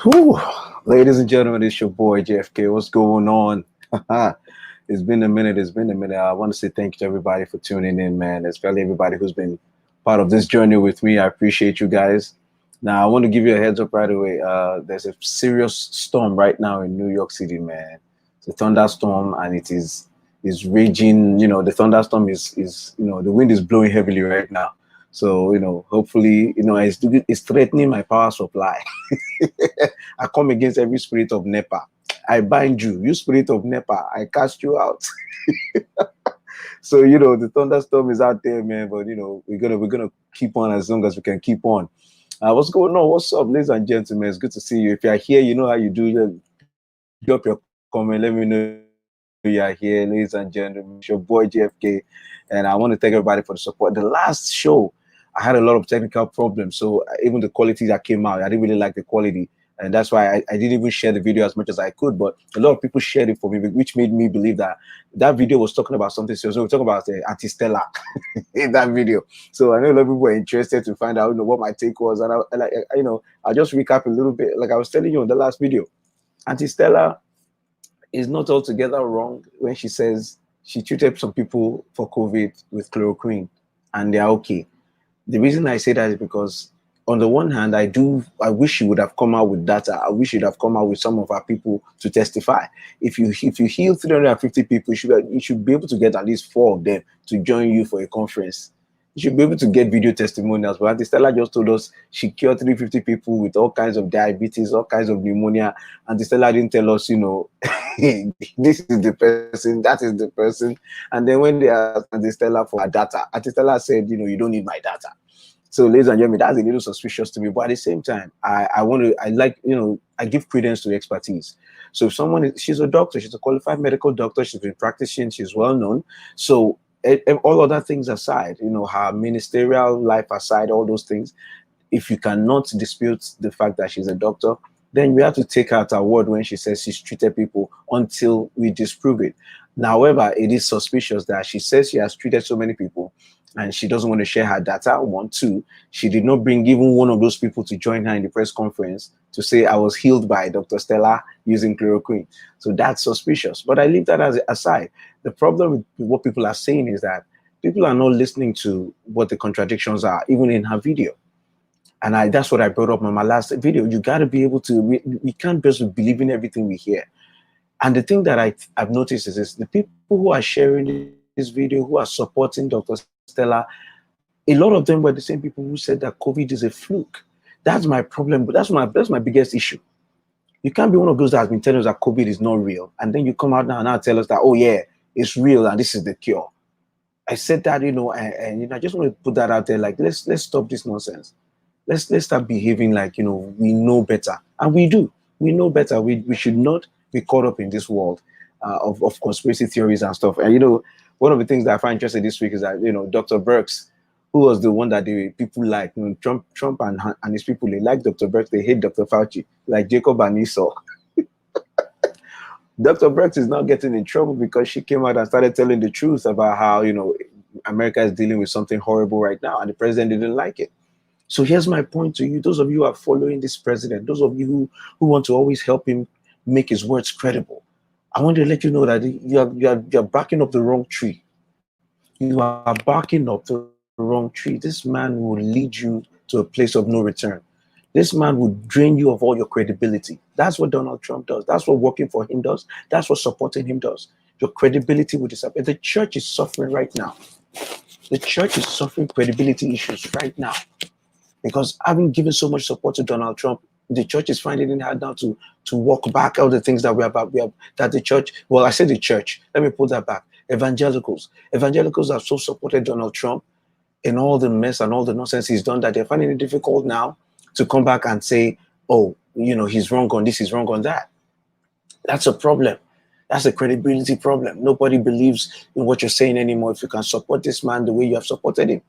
Whew. Ladies and gentlemen, it's your boy JFK. What's going on? It's been a minute. It's been a minute. I want to say thank you to everybody for tuning in, man. Especially everybody who's been part of this journey with me. I appreciate you guys. Now, I want to give you a heads up right away. There's a serious storm right now in New York City, man. It's a thunderstorm, and it is raging. The thunderstorm is the wind is blowing heavily right now. So hopefully, it's threatening my power supply. I come against every spirit of NEPA. I bind you. You spirit of NEPA, I cast you out. So the thunderstorm is out there, man. But we're gonna keep on as long as we can keep on. What's going on? What's up, ladies and gentlemen? It's good to see you. If you're here, you know how you do. Drop your comment. Let me know you are here, ladies and gentlemen. It's your boy JFK, and I want to thank everybody for the support. The last show, I had a lot of technical problems, so even the quality that came out, I didn't really like the quality, and that's why I didn't even share the video as much as I could. But a lot of people shared it for me, which made me believe that video was talking about something serious. We were talking about anti-stellar in that video. So I know a lot of people were interested to find out, what my take was, and I'll just recap a little bit. Like I was telling you in the last video, anti-stellar is not altogether wrong when she says she treated some people for COVID with chloroquine and they're okay. The reason I say that is because on the one hand, I wish you would have come out with data. I wish you'd have come out with some of our people to testify. If you heal 350 people, you should be able to get at least 4 of them to join you for a conference. You should be able to get video testimonials. But Auntie Stella just told us she cured 350 people with all kinds of diabetes, all kinds of pneumonia. Auntie Stella didn't tell us, this is the person, that is the person. And then when they asked Auntie Stella for her data, Auntie Stella said, you don't need my data. So, ladies and gentlemen, that's a little suspicious to me. But at the same time, I give credence to expertise. So, if she's a doctor, she's a qualified medical doctor, she's been practicing, she's well known. So, all other things aside, her ministerial life aside, all those things, if you cannot dispute the fact that she's a doctor, then we have to take her at her word when she says she's treated people until we disprove it. Now, however, it is suspicious that she says she has treated so many people and she doesn't want to share her data. One, two, she did not bring even one of those people to join her in the press conference to say, I was healed by Dr. Stella using chloroquine. So that's suspicious. But I leave that aside. The problem with what people are saying is that people are not listening to what the contradictions are, even in her video. And that's what I brought up in my last video. You got to be able to, we can't just believe in everything we hear. And the thing that I've noticed is this, the people who are sharing this video, who are supporting Dr. Stella, a lot of them were the same people who said that COVID is a fluke. That's my problem, but that's my biggest issue. You can't be one of those that has been telling us that COVID is not real, and then you come out now and now tell us that, oh yeah, it's real and this is the cure. I said that, and I just want to put that out there. Like, let's stop this nonsense. Let's start behaving like we know better, and we do. We know better. We should not be caught up in this world of conspiracy theories and stuff. And one of the things that I find interesting this week is that Dr. Birx, who was the one that the people like, Trump and his people, they like Dr. Birx, they hate Dr. Fauci, like Jacob and Esau. Dr. Birx is now getting in trouble because she came out and started telling the truth about how America is dealing with something horrible right now, and the president didn't like it. So here's my point to you. Those of you who are following this president, those of you who want to always help him make his words credible, I want to let you know that you're barking up the wrong tree. You are barking up the wrong tree. This man will lead you to a place of no return. This man will drain you of all your credibility. That's what Donald Trump does. That's what working for him does. That's what supporting him does. Your credibility will disappear. The church is suffering right now. The church is suffering credibility issues right now. Because having given so much support to Donald Trump, the church is finding it hard now to walk back all the things that we have that the church, well, I say the church, let me put that back. Evangelicals have so supported Donald Trump in all the mess and all the nonsense he's done that they're finding it difficult now to come back and say, oh, he's wrong on this, he's wrong on that. That's a problem. That's a credibility problem. Nobody believes in what you're saying anymore if you can support this man the way you have supported him.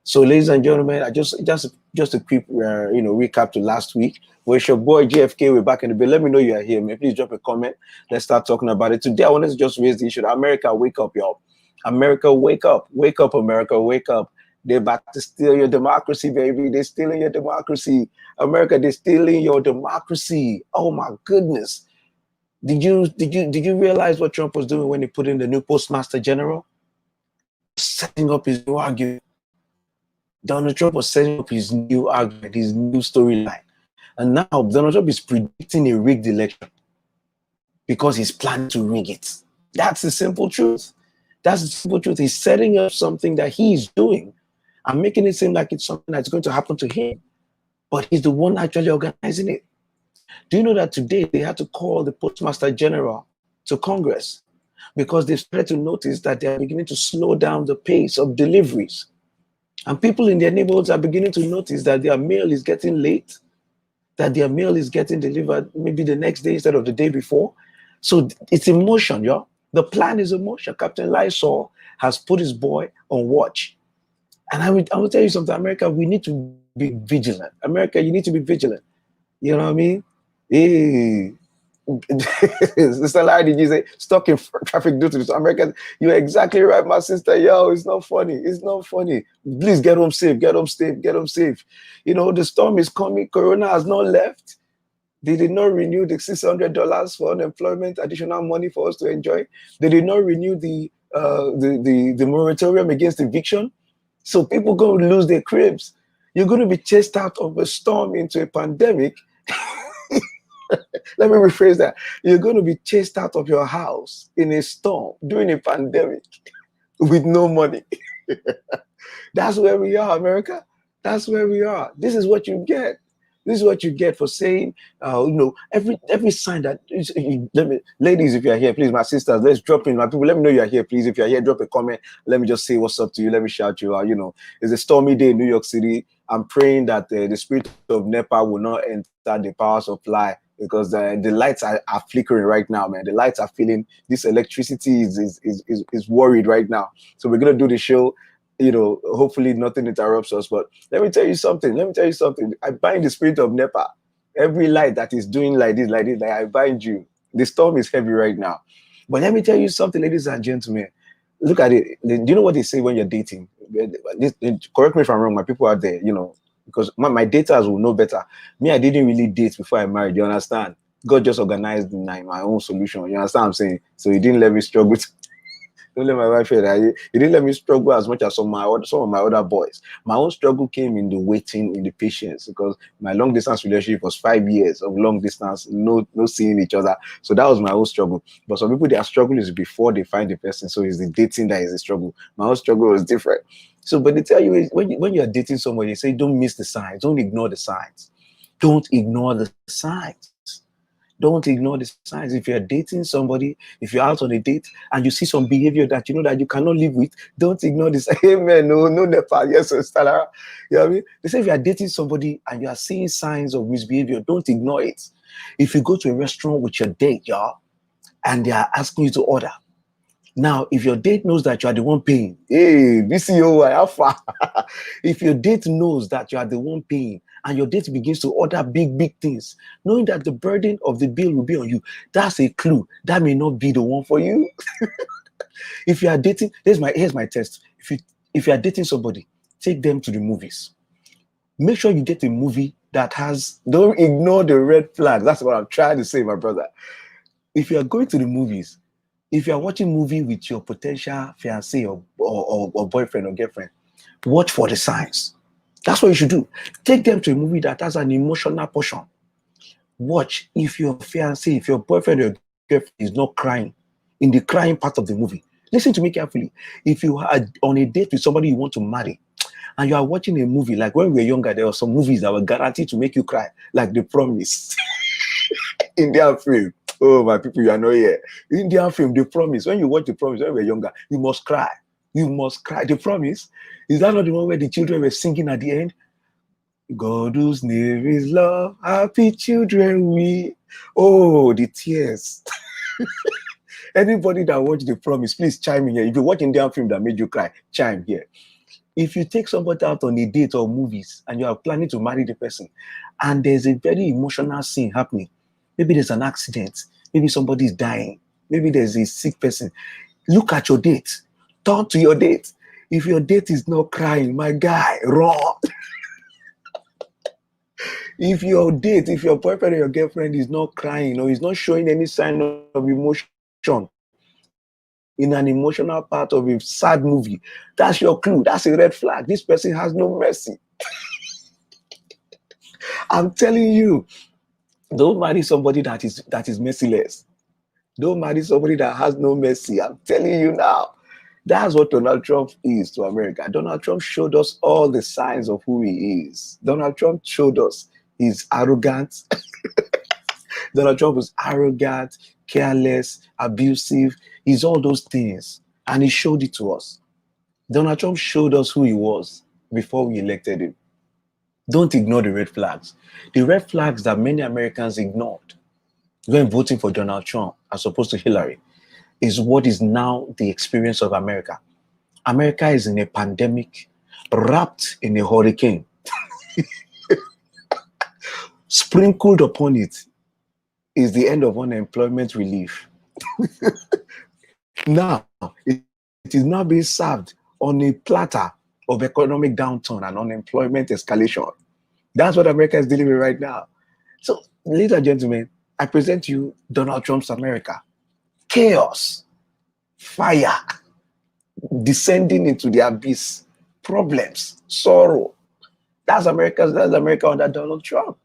So, ladies and gentlemen, I just a quick recap to last week. Where's your boy JFK? We're back in the bed. Let me know you are here, man. Please drop a comment. Let's start talking about it. Today, I wanted to just raise the issue. America, wake up, y'all. America, wake up. Wake up, America, wake up. They're about to steal your democracy, baby. They're stealing your democracy. America, they're stealing your democracy. Oh my goodness. Did you realize what Trump was doing when he put in the new Postmaster General? Setting up his new argument. Donald Trump was setting up his new argument, his new storyline. And now Donald Trump is predicting a rigged election because he's planning to rig it. That's the simple truth. That's the simple truth. He's setting up something that he's doing and making it seem like it's something that's going to happen to him. But he's the one actually organizing it. Do you know that today they had to call the Postmaster General to Congress because they've started to notice that they are beginning to slow down the pace of deliveries. And people in their neighborhoods are beginning to notice that their mail is getting late, that their mail is getting delivered maybe the next day instead of the day before. So it's in motion, y'all. The plan is in motion. Captain Lysol has put his boy on watch. And I will tell you something, America, we need to be vigilant. America, you need to be vigilant. You know what I mean? Hey. Sister Larry, did you say stuck in traffic due to this? America, you're exactly right, my sister. Yo, it's not funny. It's not funny. Please get home safe. Get home safe. Get home safe. You know, the storm is coming. Corona has not left. They did not renew the $600 for unemployment, additional money for us to enjoy. They did not renew the moratorium against eviction. So people going to lose their cribs. You're going to be chased out of a storm into a pandemic. Let me rephrase that. You're going to be chased out of your house in a storm during a pandemic with no money. That's where we are, America. That's where we are. This is what you get. This is what you get for saying, every sign that, ladies, if you're here, please, my sisters, let's drop in. My people, let me know you're here, please. If you're here, drop a comment. Let me just say what's up to you. Let me shout you out. It's a stormy day in New York City. I'm praying that the spirit of NEPA will not enter the power supply because the lights are flickering right now, man. The lights are feeling, this electricity is worried right now. So we're going to do the show. Hopefully nothing interrupts us. But let me tell you something. I bind the spirit of NEPA. Every light that is doing like this, I bind you. The storm is heavy right now. But let me tell you something, ladies and gentlemen. Look at it. Do you know what they say when you're dating? Correct me if I'm wrong. My people out there, because my daters will know better. Me, I didn't really date before I married. You understand? God just organized my own solution. You understand what I'm saying? So he didn't let me struggle. Don't let my wife hear that. He didn't let me struggle as much as some of my other boys. My own struggle came in the waiting, in the patience, because my long distance relationship was 5 years of long distance, no seeing each other. So that was my own struggle. But some people, their struggle is before they find the person. So it's the dating that is the struggle. My own struggle was different. So, but they tell you when you're dating somebody, they say don't miss the signs, don't ignore the signs, don't ignore the signs. Don't ignore the signs. If you're dating somebody, if you're out on a date and you see some behavior that you know that you cannot live with, don't ignore this. Amen. No Nepal. Yes, Stella. You know what I mean? They say if you're dating somebody and you are seeing signs of misbehavior, don't ignore it. If you go to a restaurant with your date, y'all, and they are asking you to order. Now, if your date knows that you are the one paying, hey, BCOY, how far? If your date knows that you are the one paying and your date begins to order big things, knowing that the burden of the bill will be on you, that's a clue. That may not be the one for you. If you are dating, here's my test. If you are dating somebody, take them to the movies. Make sure you get a movie that don't ignore the red flags. That's what I'm trying to say, my brother. If you are going to the movies, if you are watching a movie with your potential fiancé or boyfriend or girlfriend, watch for the signs. That's what you should do. Take them to a movie that has an emotional portion. Watch if your fiancé, if your boyfriend or girlfriend is not crying in the crying part of the movie. Listen to me carefully. If you are on a date with somebody you want to marry, and you are watching a movie, like when we were younger, there were some movies that were guaranteed to make you cry, like The Promise. Indian film. Oh, my people, you are not here. Indian film, The Promise. When you watch The Promise when we were younger, you must cry. You must cry. The Promise, is that not the one where the children were singing at the end? God whose name is love, happy children we. Oh, the tears. Anybody that watched The Promise, please chime in here. If you watch Indian film that made you cry, chime here. If you take somebody out on a date or movies and you are planning to marry the person and there's a very emotional scene happening, maybe there's an accident, maybe somebody is dying, maybe there's a sick person, look at your date, talk to your date. If your date is not crying, my guy, run. If your boyfriend or your girlfriend is not crying or is not showing any sign of emotion in an emotional part of a sad movie, that's your clue. That's a red flag. This person has no mercy. I'm telling you, don't marry somebody that is merciless. Don't marry somebody that has no mercy. I'm telling you now. That's what Donald Trump is to America. Donald Trump showed us all the signs of who he is. Donald Trump showed us he's arrogant. Donald Trump is arrogant, careless, abusive. He's all those things. And he showed it to us. Donald Trump showed us who he was before we elected him. Don't ignore the red flags. The red flags that many Americans ignored when voting for Donald Trump as opposed to Hillary is what is now the experience of America. America is in a pandemic, wrapped in a hurricane. Sprinkled upon it is the end of unemployment relief. Now, it is now being served on a platter of economic downturn and unemployment escalation. That's what America is dealing with right now. So, ladies and gentlemen, I present you Donald Trump's America. Chaos, fire, descending into the abyss, problems, sorrow. That's America under Donald Trump.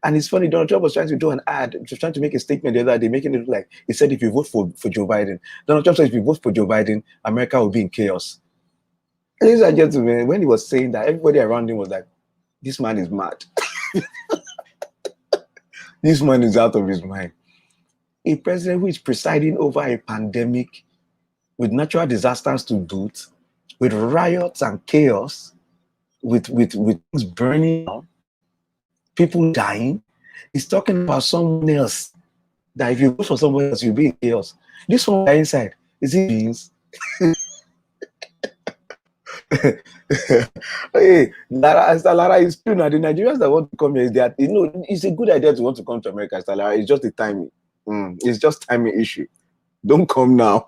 And it's funny, Donald Trump was trying to do an ad, just trying to make a statement the other day, making it look like he said if you vote for Joe Biden, Donald Trump said if you vote for Joe Biden, America will be in chaos. Ladies and gentlemen, when he was saying that, everybody around him was like, this man is mad. This man is out of his mind. A president who is presiding over a pandemic with natural disasters to boot, with riots and chaos, with things burning down, people dying, he's talking about someone else. That if you vote for someone else, you'll be in chaos. This one guy inside, is he beings? Hey, Lara is true now. The Nigerians that want to come here is that it's a good idea to want to come to America, Lara. It's just the timing. It's just timing issue. Don't come now.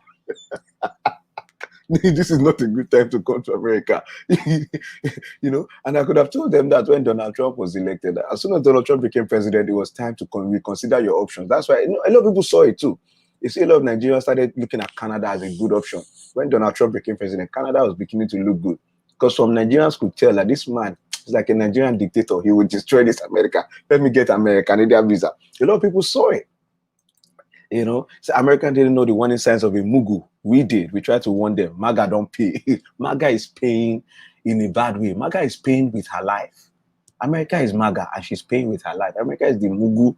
This is not a good time to come to America. And I could have told them that when Donald Trump was elected, as soon as Donald Trump became president, it was time to reconsider your options. That's why a lot of people saw it too. You see, a lot of Nigerians started looking at Canada as a good option. When Donald Trump became president, Canada was beginning to look good. Because some Nigerians could tell that this man is like a Nigerian dictator. He would destroy this America. Let me get Canadian visa. A lot of people saw it. So Americans didn't know the warning signs of a Mugu. We did. We tried to warn them. MAGA don't pay. MAGA is paying in a bad way. MAGA is paying with her life. America is MAGA and she's paying with her life. America is the Mugu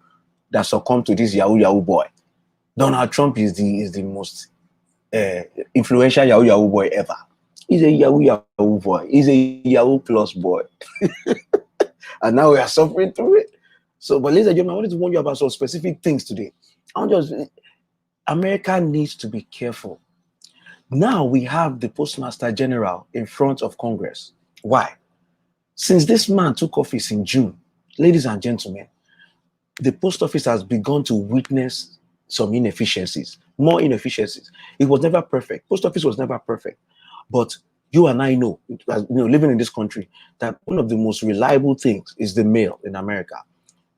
that succumbed to this Yahoo boy. Donald Trump is the most influential Yahoo boy ever. He's a Yahoo boy. He's a Yahoo plus boy. And now we are suffering through it. So, but ladies and gentlemen, I wanted to warn you about some specific things today. America needs to be careful. Now we have the Postmaster General in front of Congress. Why? Since this man took office in June, ladies and gentlemen, the post office has begun to witness some inefficiencies, more inefficiencies. It was never perfect. Post office was never perfect. But you and I know, living in this country, that one of the most reliable things is the mail in America.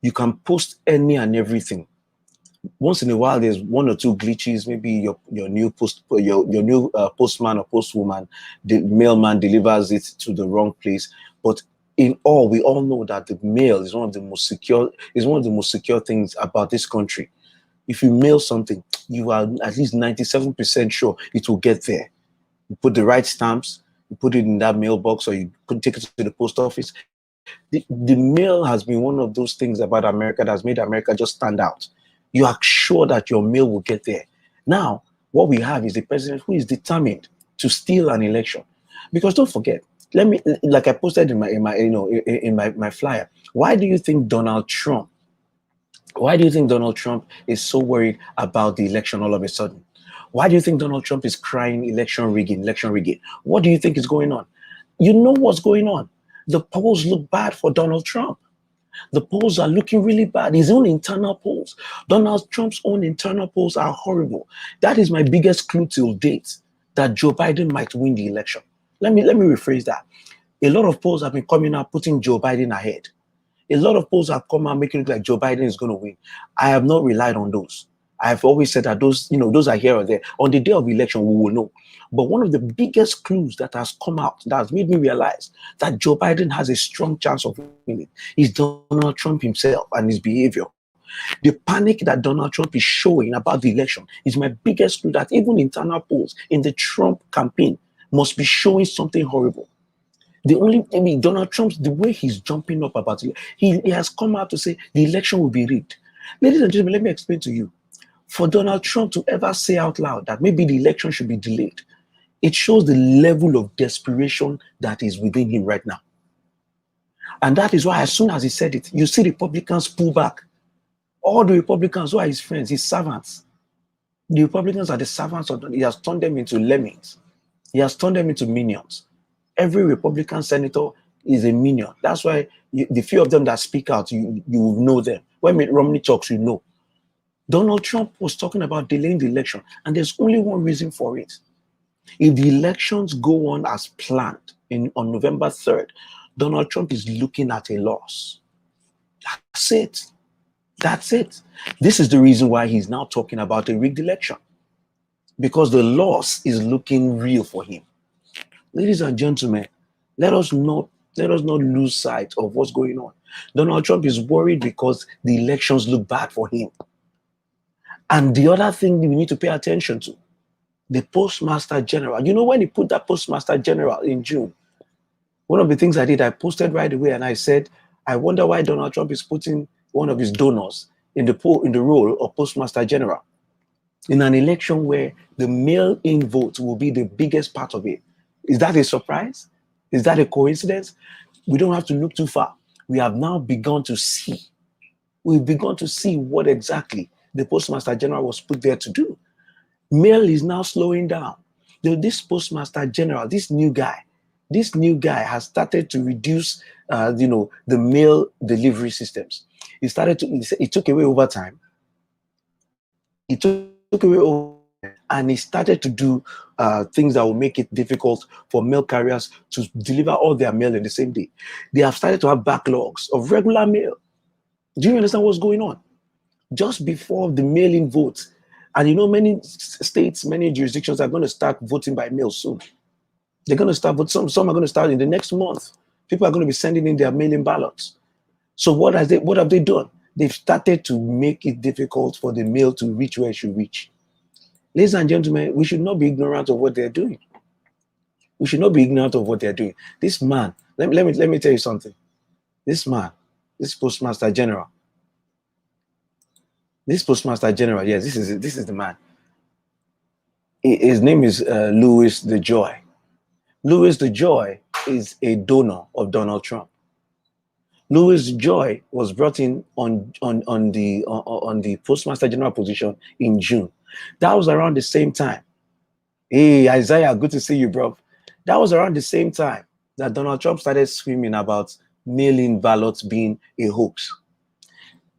You can post any and everything. Once in a while, there's one or two glitches. Maybe your new postman or postwoman, the mailman delivers it to the wrong place. But in all, we all know that the mail is one of the most secure things about this country. If you mail something, you are at least 97% sure it will get there. You put the right stamps, you put it in that mailbox, or you take it to the post office. The mail has been one of those things about America that has made America just stand out. You are sure that your mail will get there. Now, what we have is the president who is determined to steal an election. Because don't forget, like I posted in my flyer, why do you think Donald Trump is so worried about the election all of a sudden? Why do you think Donald Trump is crying election rigging? What do you think is going on? You know what's going on. The polls look bad for Donald Trump. The polls are looking really bad. His own internal polls. Donald Trump's own internal polls are horrible. That is my biggest clue till date that Joe Biden might win the election. Let me rephrase that. A lot of polls have been coming out putting Joe Biden ahead. A lot of polls have come out making it look like Joe Biden is going to win. I have not relied on those. I've always said that those are here or there. On the day of election, we will know. But one of the biggest clues that has come out that has made me realize that Joe Biden has a strong chance of winning is Donald Trump himself and his behavior. The panic that Donald Trump is showing about the election is my biggest clue that even internal polls in the Trump campaign must be showing something horrible. Donald Trump's the way he's jumping up about it, he has come out to say the election will be rigged. Ladies and gentlemen, let me explain to you. For Donald Trump to ever say out loud that maybe the election should be delayed, it shows the level of desperation that is within him right now. And that is why as soon as he said it, you see Republicans pull back. All the Republicans who are his friends, his servants, the Republicans are the servants of he has turned them into lemmings. He has turned them into minions. Every Republican senator is a minion. That's why the few of them that speak out, you will know them. When Mitt Romney talks, you know. Donald Trump was talking about delaying the election, and there's only one reason for it. If the elections go on as planned on November 3rd, Donald Trump is looking at a loss. That's it. That's it. This is the reason why he's now talking about a rigged election, because the loss is looking real for him. Ladies and gentlemen, let us not lose sight of what's going on. Donald Trump is worried because the elections look bad for him. And the other thing we need to pay attention to, the Postmaster General. You know, when he put that Postmaster General in June, one of the things I did, I posted right away and I said, I wonder why Donald Trump is putting one of his donors in the role of Postmaster General in an election where the mail-in vote will be the biggest part of it. Is that a surprise? Is that a coincidence? We don't have to look too far. We have now begun to see. We've begun to see what exactly the Postmaster General was put there to do. Mail is now slowing down. This Postmaster General, this new guy has started to reduce, the mail delivery systems. He took away overtime. He took away overtime, and he started to do things that will make it difficult for mail carriers to deliver all their mail in the same day. They have started to have backlogs of regular mail. Do you understand what's going on? Just before the mail-in vote, and many states, many jurisdictions are going to start voting by mail soon. They're going to start, but some are going to start in the next month. People are going to be sending in their mail-in ballots. So what have they done? They've started to make it difficult for the mail to reach where it should reach. Ladies and gentlemen, we should not be ignorant of what they're doing. We should not be ignorant of what they're doing. This man, let me tell you something. This man, this Postmaster General, yes, this is the man. His name is Louis DeJoy. Louis DeJoy is a donor of Donald Trump. Louis DeJoy was brought in on the Postmaster General position in June. That was around the same time. Hey, Isaiah, good to see you, bro. That was around the same time that Donald Trump started screaming about mail-in ballots being a hoax.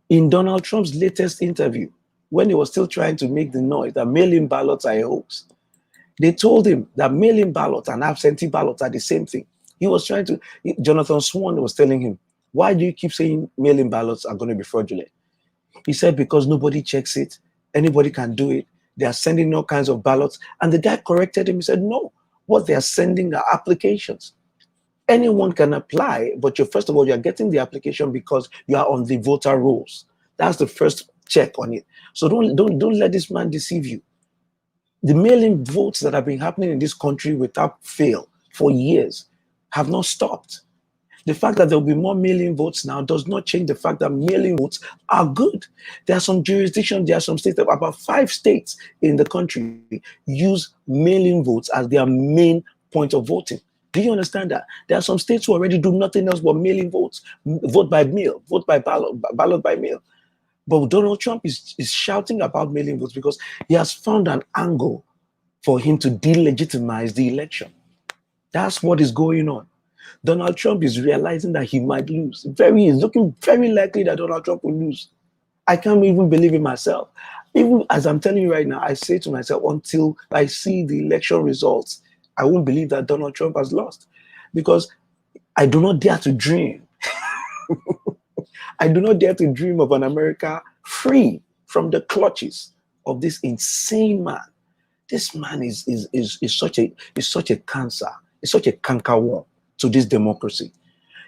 In Donald Trump's latest interview, when he was still trying to make the noise that mail-in ballots are a hoax, they told him that mail-in ballots and absentee ballots are the same thing. Jonathan Swan was telling him, why do you keep saying mail-in ballots are going to be fraudulent? He said, because nobody checks it. Anybody can do it. They are sending all kinds of ballots. And the guy corrected him. He said, no, what they are sending are applications. Anyone can apply, but first of all, you're getting the application because you are on the voter rolls. That's the first check on it. So don't let this man deceive you. The mail-in votes that have been happening in this country without fail for years have not stopped. The fact that there will be more mail-in votes now does not change the fact that mail-in votes are good. There are some jurisdictions, there are some states, about 5 states in the country use mail-in votes as their main point of voting. Do you understand that? There are some states who already do nothing else but mail-in votes, vote by mail, vote by ballot by mail. But Donald Trump is shouting about mail-in votes because he has found an angle for him to delegitimize the election. That's what is going on. Donald Trump is realizing that he might lose. It's looking very likely that Donald Trump will lose. I can't even believe it myself. Even as I'm telling you right now, I say to myself, until I see the election results, I won't believe that Donald Trump has lost, because I do not dare to dream. I do not dare to dream of an America free from the clutches of this insane man. This man is such a cancer, is such a cankerworm to this democracy.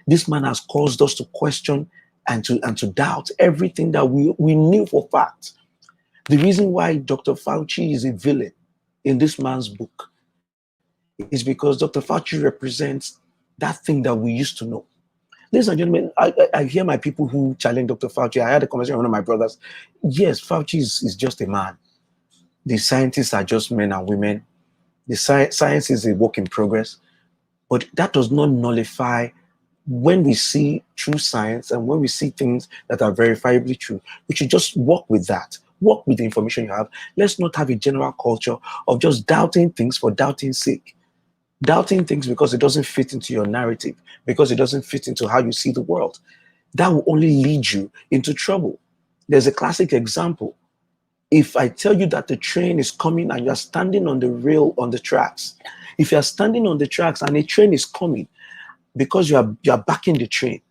This man has caused us to question and to doubt everything that we knew for fact. The reason why Dr. Fauci is a villain in this man's book is because Dr. Fauci represents that thing that we used to know. Ladies and gentlemen, I hear my people who challenge Dr. Fauci. I had a conversation with one of my brothers. Yes, Fauci is just a man. The scientists are just men and women. The science is a work in progress. But that does not nullify when we see true science and when we see things that are verifiably true. We should just work with that. Work with the information you have. Let's not have a general culture of just doubting things for doubting's sake. Doubting things because it doesn't fit into your narrative, because it doesn't fit into how you see the world. That will only lead you into trouble. There's a classic example. If I tell you that the train is coming and you're standing on the rail on the tracks, if you're standing on the tracks and a train is coming, because you're backing the train,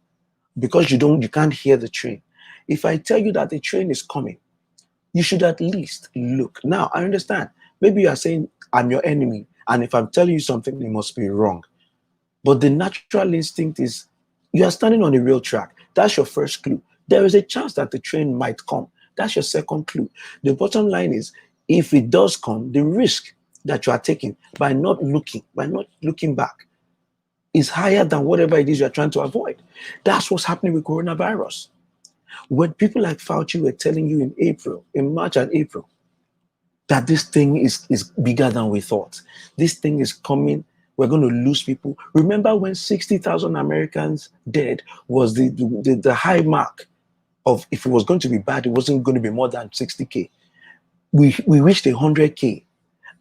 because you can't hear the train. If I tell you that the train is coming, you should at least look. Now, I understand. Maybe you are saying, I'm your enemy, and if I'm telling you something, it must be wrong. But the natural instinct is, you are standing on a rail track. That's your first clue. There is a chance that the train might come. That's your second clue. The bottom line is, if it does come, the risk that you are taking by not looking back, is higher than whatever it is you're trying to avoid. That's what's happening with coronavirus. When people like Fauci were telling you in March and April, that this thing is bigger than we thought. This thing is coming. We're going to lose people. Remember when 60,000 Americans dead was the high mark of, if it was going to be bad, it wasn't going to be more than 60K. We reached 100K.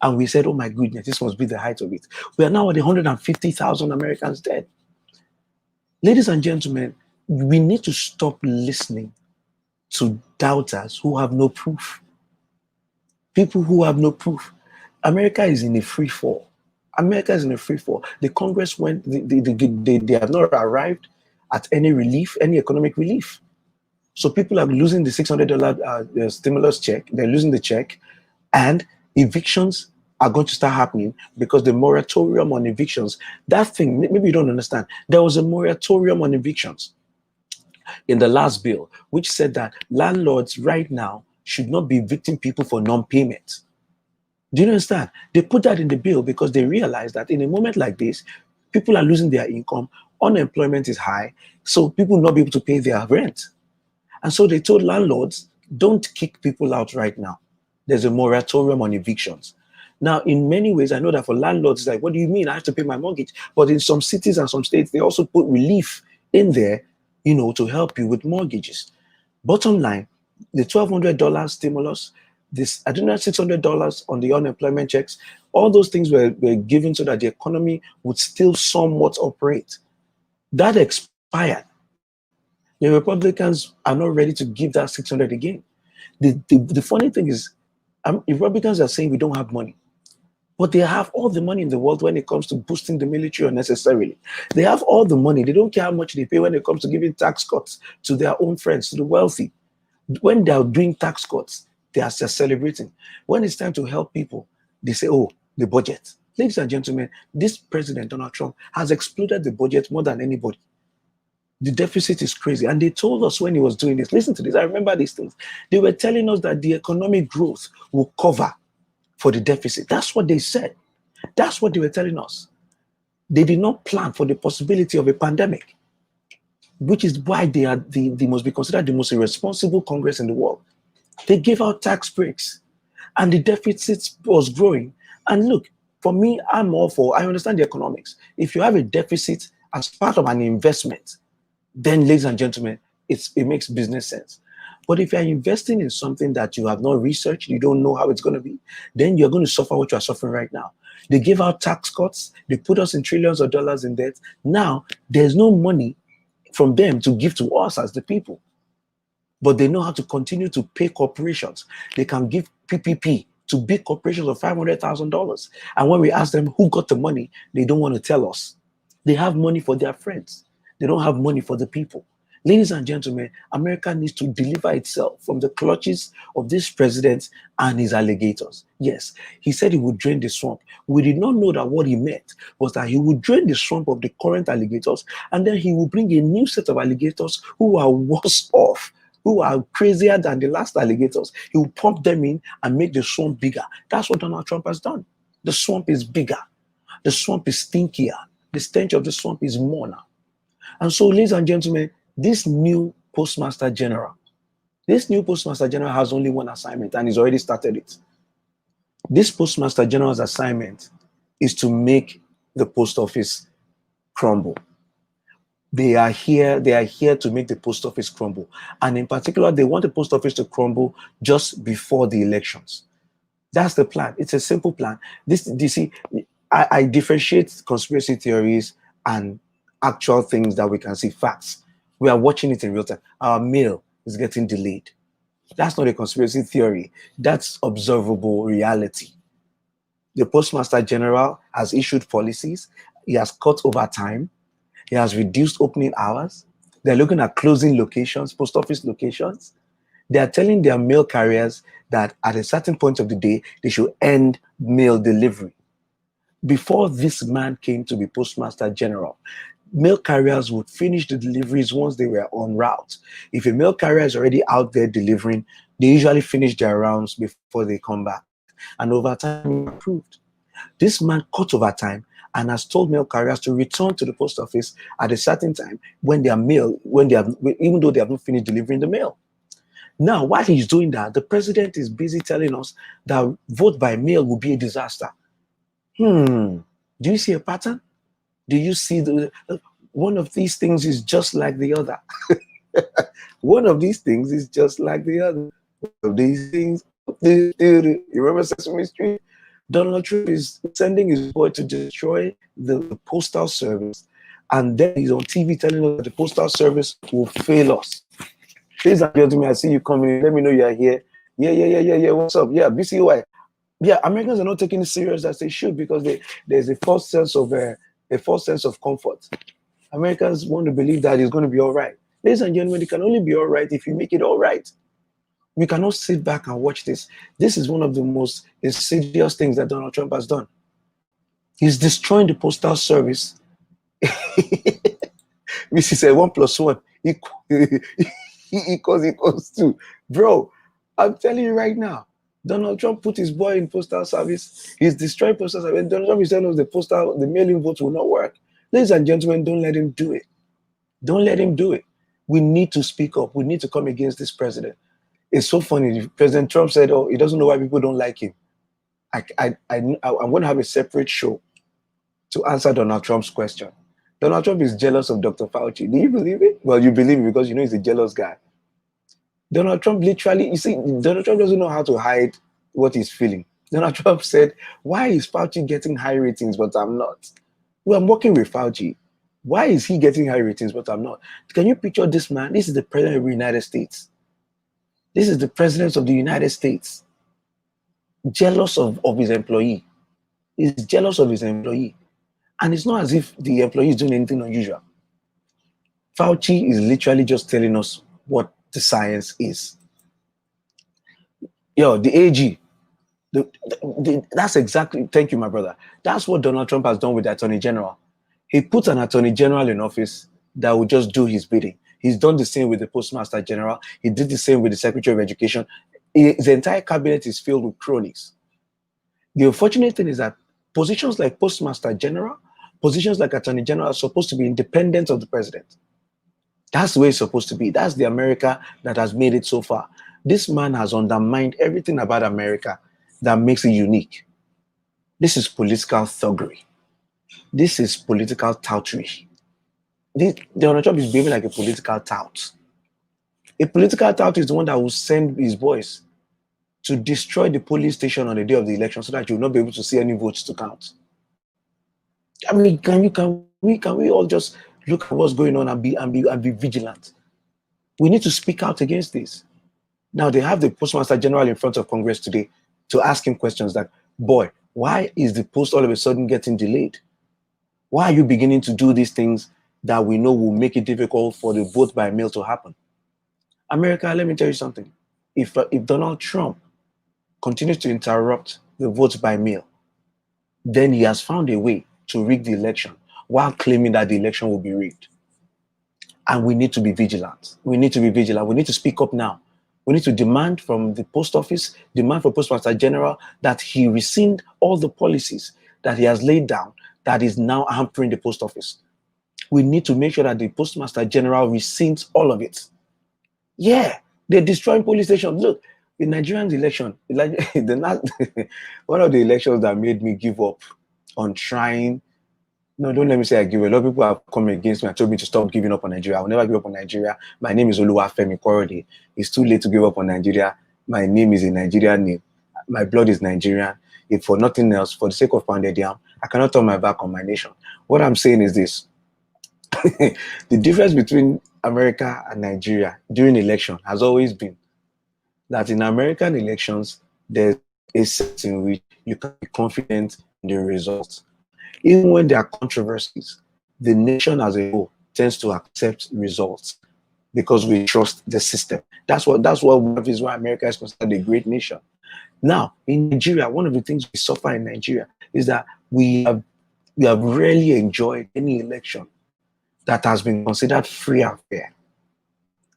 And we said, oh my goodness, this must be the height of it. We are now at 150,000 Americans dead. Ladies and gentlemen, we need to stop listening to doubters who have no proof. People who have no proof. America is in a free fall. America is in a free fall. The Congress they have not arrived at any relief, any economic relief. So people are losing the $600 stimulus check. They're losing the check, and evictions are going to start happening because the moratorium on evictions, that thing, maybe you don't understand. There was a moratorium on evictions in the last bill, which said that landlords right now should not be evicting people for non-payment. Do you understand? They put that in the bill because they realized that in a moment like this, people are losing their income, unemployment is high, so people will not be able to pay their rent. And so they told landlords, don't kick people out right now. There's a moratorium on evictions. Now, in many ways, I know that for landlords, it's like, what do you mean? I have to pay my mortgage. But in some cities and some states, they also put relief in there, to help you with mortgages. Bottom line, the $1,200 stimulus, this additional $600 on the unemployment checks, all those things were given so that the economy would still somewhat operate. That expired. The Republicans are not ready to give that 600 again. The funny thing is, Republicans are saying we don't have money. But they have all the money in the world when it comes to boosting the military unnecessarily. They have all the money. They don't care how much they pay when it comes to giving tax cuts to their own friends, to the wealthy. When they are doing tax cuts, they are just celebrating. When it's time to help people, they say, oh, the budget. Ladies and gentlemen, this President Donald Trump has exploded the budget more than anybody. The deficit is crazy. And they told us when he was doing this, listen to this, I remember these things. They were telling us that the economic growth will cover for the deficit. That's what they said. That's what they were telling us. They did not plan for the possibility of a pandemic, which is why they must be considered the most irresponsible Congress in the world. They gave out tax breaks and the deficit was growing. And look, for me, I'm all for, I understand the economics. If you have a deficit as part of an investment, then, ladies and gentlemen, it makes business sense. But if you're investing in something that you have not researched, you don't know how it's going to be, then you're going to suffer what you are suffering right now. They give out tax cuts. They put us in trillions of dollars in debt. Now, there's no money from them to give to us as the people. But they know how to continue to pay corporations. They can give PPP to big corporations of $500,000. And when we ask them who got the money, they don't want to tell us. They have money for their friends. They don't have money for the people. Ladies and gentlemen, America needs to deliver itself from the clutches of this president and his alligators. Yes, he said he would drain the swamp. We did not know that what he meant was that he would drain the swamp of the current alligators, and then he will bring a new set of alligators who are worse off, who are crazier than the last alligators. He will pump them in and make the swamp bigger. That's what Donald Trump has done. The swamp is bigger. The swamp is stinkier. The stench of the swamp is more now. And so, ladies and gentlemen, this new Postmaster General has only one assignment, and he's already started it. This Postmaster General's assignment is to make the post office crumble. They are here to make the post office crumble. And in particular, they want the post office to crumble just before the elections. That's the plan. It's a simple plan. I differentiate conspiracy theories and actual things that we can see, facts. We are watching it in real time. Our mail is getting delayed. That's not a conspiracy theory. That's observable reality. The Postmaster General has issued policies. He has cut overtime. He has reduced opening hours. They're looking at closing locations, post office locations. They are telling their mail carriers that at a certain point of the day, they should end mail delivery. Before this man came to be Postmaster General, mail carriers would finish the deliveries once they were en route. If a mail carrier is already out there delivering, they usually finish their rounds before they come back. And overtime improved. This man cut overtime and has told mail carriers to return to the post office at a certain time when even though they haven't finished delivering the mail. Now, while he's doing that, the president is busy telling us that vote by mail will be a disaster. Do you see a pattern? Do you see one of these things is just like the other? One of these things is just like the other. One of these things, you remember Sesame Street? Donald Trump is sending his boy to destroy the postal service, and then he's on TV telling us that the postal service will fail us. Please and gentlemen, I see you coming. Let me know you are here. Yeah. What's up? Yeah, BCY. Yeah, Americans are not taking it serious as they should because there's a false sense of comfort. Americans want to believe that it's going to be all right. Ladies and gentlemen, it can only be all right if you make it all right. We cannot sit back and watch this. This is one of the most insidious things that Donald Trump has done. He's destroying the postal service. Missy said 1 + 1 equals 2. Bro, I'm telling you right now, Donald Trump put his boy in postal service. He's destroying postal service. Donald Trump is telling us the mail-in votes will not work. Ladies and gentlemen, don't let him do it. Don't let him do it. We need to speak up. We need to come against this president. It's so funny. President Trump said, "Oh, he doesn't know why people don't like him." I'm going to have a separate show to answer Donald Trump's question. Donald Trump is jealous of Dr. Fauci. Do you believe it? Well, you believe it because you know he's a jealous guy. Donald Trump Donald Trump doesn't know how to hide what he's feeling. Donald Trump said, "Why is Fauci getting high ratings, but I'm not? Well, I'm working with Fauci. Why is he getting high ratings, but I'm not?" Can you picture this man? This is the president of the United States. This is the president of the United States. Jealous of his employee. He's jealous of his employee. And it's not as if the employee is doing anything unusual. Fauci is literally just telling us what the science is. The AG, that's exactly, thank you, my brother. That's what Donald Trump has done with the Attorney General. He put an Attorney General in office that will just do his bidding. He's done the same with the Postmaster General. He did the same with the Secretary of Education. His entire cabinet is filled with cronies. The unfortunate thing is that positions like Postmaster General, positions like Attorney General are supposed to be independent of the president. That's the way it's supposed to be. That's the America that has made it so far. This man has undermined everything about America that makes it unique. This is political thuggery. This is political toutery. Donald Trump is behaving like a political tout. A political tout is the one that will send his boys to destroy the polling station on the day of the election so that you will not be able to see any votes to count. I mean, can we all just look at what's going on and be vigilant? We need to speak out against this. Now they have the Postmaster General in front of Congress today to ask him questions like, boy, why is the post all of a sudden getting delayed? Why are you beginning to do these things that we know will make it difficult for the vote by mail to happen? America, let me tell you something. If Donald Trump continues to interrupt the vote by mail, then he has found a way to rig the election while claiming that the election will be rigged. And we need to be vigilant. We need to be vigilant. We need to speak up now. We need to demand from the post office, demand from Postmaster General that he rescind all the policies that he has laid down that is now hampering the post office. We need to make sure that the Postmaster General rescinds all of it. Yeah, they're destroying police stations. Look, the Nigerian election, like one of the elections that made me give up on trying. No, don't let me say I give up. A lot of people have come against me and told me to stop giving up on Nigeria. I will never give up on Nigeria. My name is Oluwafemi Korode. It's too late to give up on Nigeria. My name is a Nigerian name. My blood is Nigerian. If for nothing else, for the sake of pounded yam, I cannot turn my back on my nation. What I'm saying is this. The difference between America and Nigeria during election has always been that in American elections, there's a sense in which you can be confident in the results. Even when there are controversies, the nation as a whole tends to accept results because we trust the system. That's what is why America is considered a great nation. Now, in Nigeria, one of the things we suffer in Nigeria is that we have rarely enjoyed any election that has been considered free and fair.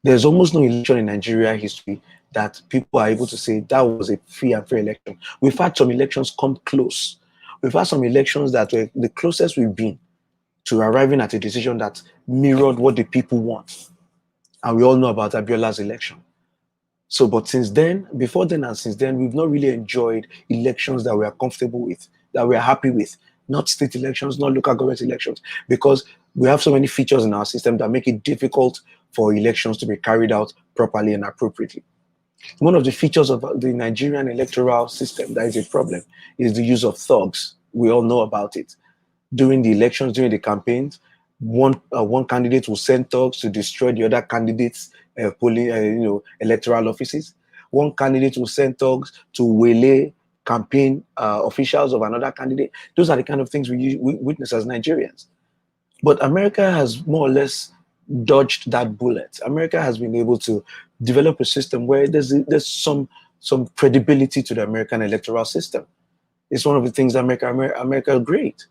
There's almost no election in Nigeria history that people are able to say that was a free and fair election. We've had some elections come close. We've had some elections that were the closest we've been to arriving at a decision that mirrored what the people want. And we all know about Abiola's election. So, but since then, before then and since then, we've not really enjoyed elections that we are comfortable with, that we are happy with. Not state elections, not local government elections, because we have so many features in our system that make it difficult for elections to be carried out properly and appropriately. One of the features of the Nigerian electoral system that is a problem is the use of thugs. We all know about it. During the elections, during the campaigns, one candidate will send thugs to destroy the other candidates' electoral offices. One candidate will send thugs to waylay campaign officials of another candidate. Those are the kind of things we witness as Nigerians. But America has more or less dodged that bullet. America has been able to develop a system where there's some credibility to the American electoral system. It's one of the things that make America great.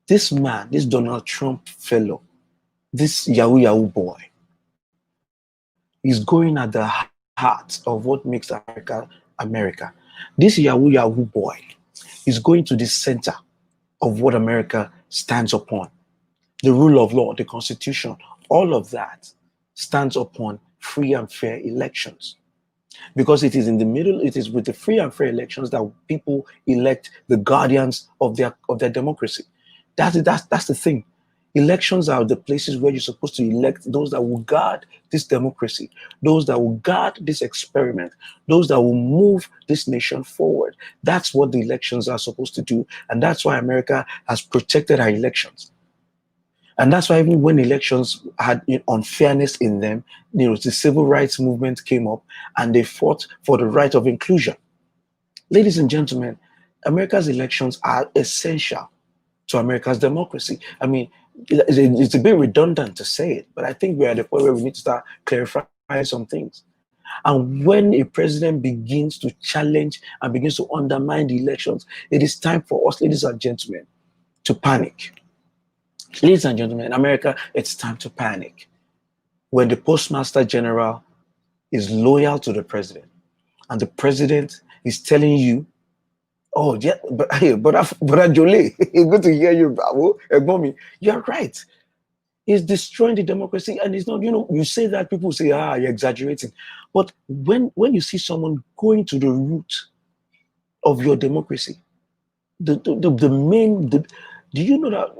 This man, this Donald Trump fellow, this Yahoo boy, is going at the heart of what makes America America. This Yahoo boy is going to the center of what America stands upon. The rule of law, the Constitution, all of that stands upon free and fair elections. Because it is in the middle, it is with the free and fair elections that people elect the guardians of their democracy. That's the thing. Elections are the places where you're supposed to elect those that will guard this democracy, those that will guard this experiment, those that will move this nation forward. That's what the elections are supposed to do. And that's why America has protected our elections. And that's why even when elections had unfairness in them, the civil rights movement came up and they fought for the right of inclusion. Ladies and gentlemen, America's elections are essential to America's democracy. I mean, it's a bit redundant to say it, but I think we're at the point where we need to start clarifying some things. And when a president begins to challenge and begins to undermine the elections, it is time for us, ladies and gentlemen, to panic. Ladies and gentlemen, in America, it's time to panic. When the Postmaster General is loyal to the president, and the president is telling you, oh, yeah, but hey, but Jolie, it's good to hear you, Bravo. You're right. It's destroying the democracy, and it's not, you say that, people say, you're exaggerating. But when you see someone going to the root of your democracy, do you know that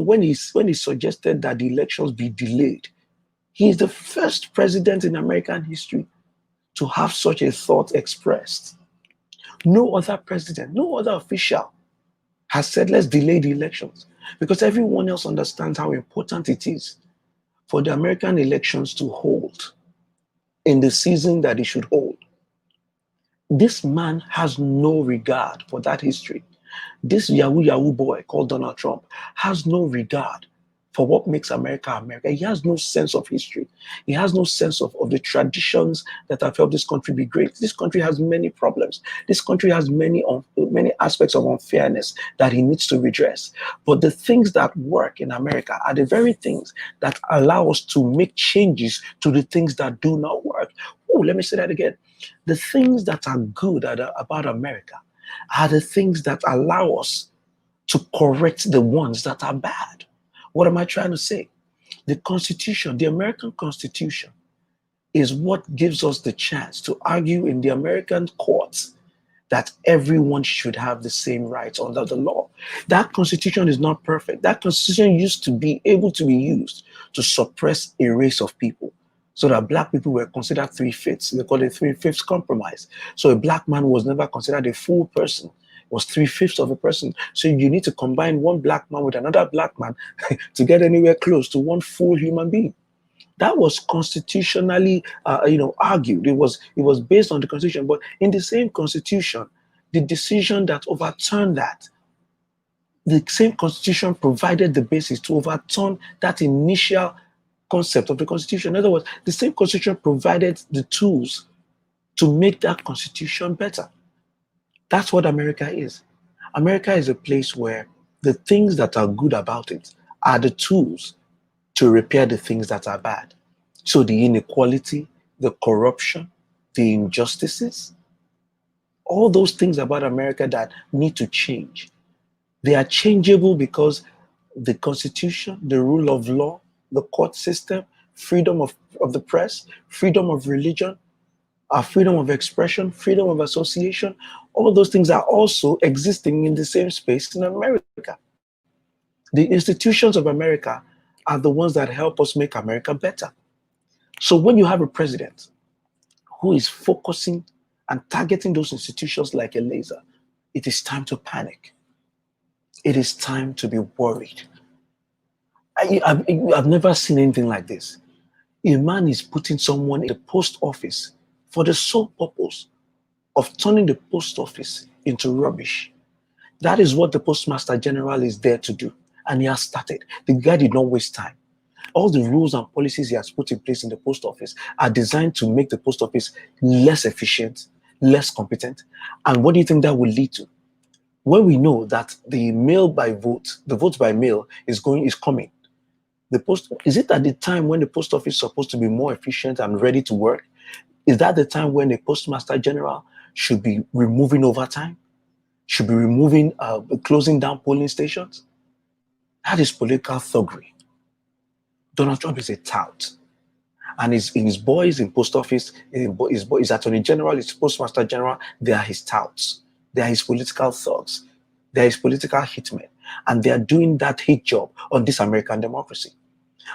when he suggested that the elections be delayed, he is the first president in American history to have such a thought expressed. No other president, no other official has said, let's delay the elections, because everyone else understands how important it is for the American elections to hold in the season that it should hold. This man has no regard for that history. This Yahoo boy called Donald Trump has no regard for what makes America America. He has no sense of history. He has no sense of the traditions that have helped this country be great. This country has many problems. This country has many aspects of unfairness that he needs to redress. But the things that work in America are the very things that allow us to make changes to the things that do not work. Oh, let me say that again. The things that are good about America are the things that allow us to correct the ones that are bad. What am I trying to say? The Constitution, the American Constitution, is what gives us the chance to argue in the American courts that everyone should have the same rights under the law. That Constitution is not perfect. That Constitution used to be able to be used to suppress a race of people, so that black people were considered three-fifths. They call it three-fifths compromise. So a black man was never considered a full person. It was three-fifths of a person. So you need to combine one black man with another black man to get anywhere close to one full human being. That was constitutionally, argued. It was based on the Constitution. But in the same Constitution, the decision that overturned that, the same Constitution provided the basis to overturn that initial concept of the Constitution. In other words, the same Constitution provided the tools to make that Constitution better. That's what America is. America is a place where the things that are good about it are the tools to repair the things that are bad. So the inequality, the corruption, the injustices, all those things about America that need to change, they are changeable because the Constitution, the rule of law, the court system, freedom of the press, freedom of religion, freedom of expression, freedom of association, all those things are also existing in the same space in America. The institutions of America are the ones that help us make America better. So when you have a president who is focusing and targeting those institutions like a laser, it is time to panic. It is time to be worried. I've never seen anything like this. A man is putting someone in the post office for the sole purpose of turning the post office into rubbish. That is what the Postmaster General is there to do. And he has started. The guy did not waste time. All the rules and policies he has put in place in the post office are designed to make the post office less efficient, less competent. And what do you think that will lead to? When we know that the vote by mail is coming, is it at the time when the post office is supposed to be more efficient and ready to work? Is that the time when a Postmaster General should be removing overtime? Should be closing down polling stations? That is political thuggery. Donald Trump is a tout. And his boys in post office, his attorney general, his postmaster general, they are his touts. They are his political thugs. They are his political hitmen. And they are doing that hit job on this American democracy.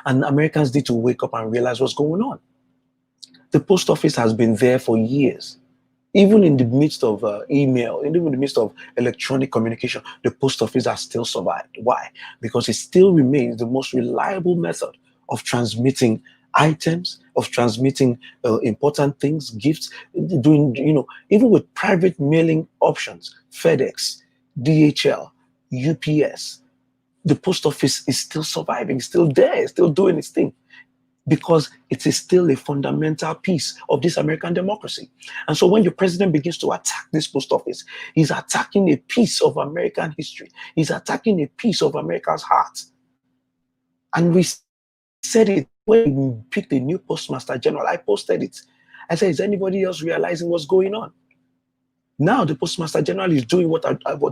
And Americans need to wake up and realize what's going on. The post office has been there for years. Even in the midst of email, even in the midst of electronic communication, the post office has still survived. Why? Because it still remains the most reliable method of transmitting items, of transmitting important things, gifts, even with private mailing options, FedEx, DHL, UPS, the post office is still surviving, still there, still doing its thing, because it is still a fundamental piece of this American democracy. And so when your president begins to attack this post office, he's attacking a piece of American history. He's attacking a piece of America's heart. And we said it when we picked a new Postmaster General. I posted it. I said, is anybody else realizing what's going on? Now the Postmaster General is doing what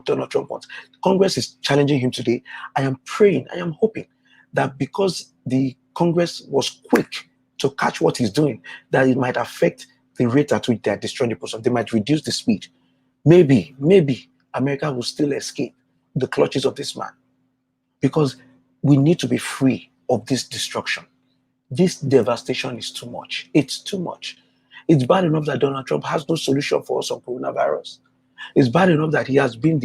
Donald Trump wants. Congress is challenging him today. I am praying, I am hoping that because the Congress was quick to catch what he's doing, that it might affect the rate at which they're destroying the post office. They might reduce the speed. Maybe America will still escape the clutches of this man, because we need to be free of this destruction. This devastation is too much. It's too much. It's bad enough that Donald Trump has no solution for us on coronavirus. It's bad enough that he has been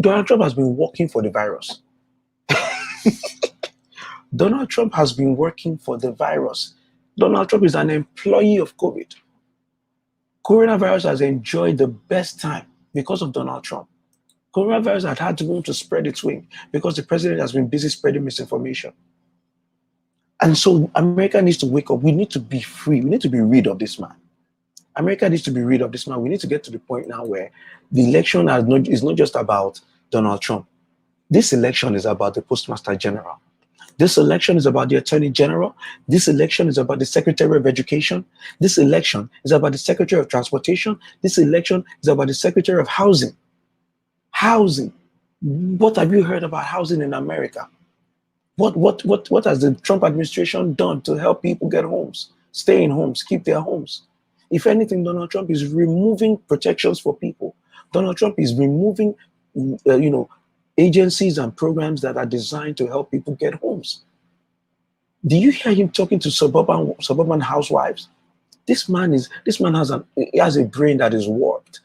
Donald Trump has been working for the virus. Donald Trump has been working for the virus. Donald Trump is an employee of COVID. Coronavirus has enjoyed the best time because of Donald Trump. Coronavirus had to want to spread its wing because the president has been busy spreading misinformation. And so America needs to wake up. We need to be free. We need to be rid of this man. America needs to be rid of this man. We need to get to the point now where the election is not just about Donald Trump. This election is about the Postmaster General. This election is about the Attorney General. This election is about the Secretary of Education. This election is about the Secretary of Transportation. This election is about the Secretary of Housing. Housing. What have you heard about housing in America? What has the Trump administration done to help people get homes, stay in homes, keep their homes? If anything, Donald Trump is removing protections for people. Donald Trump is removing, agencies and programs that are designed to help people get homes. Do you hear him talking to suburban housewives? This man has a brain that is warped.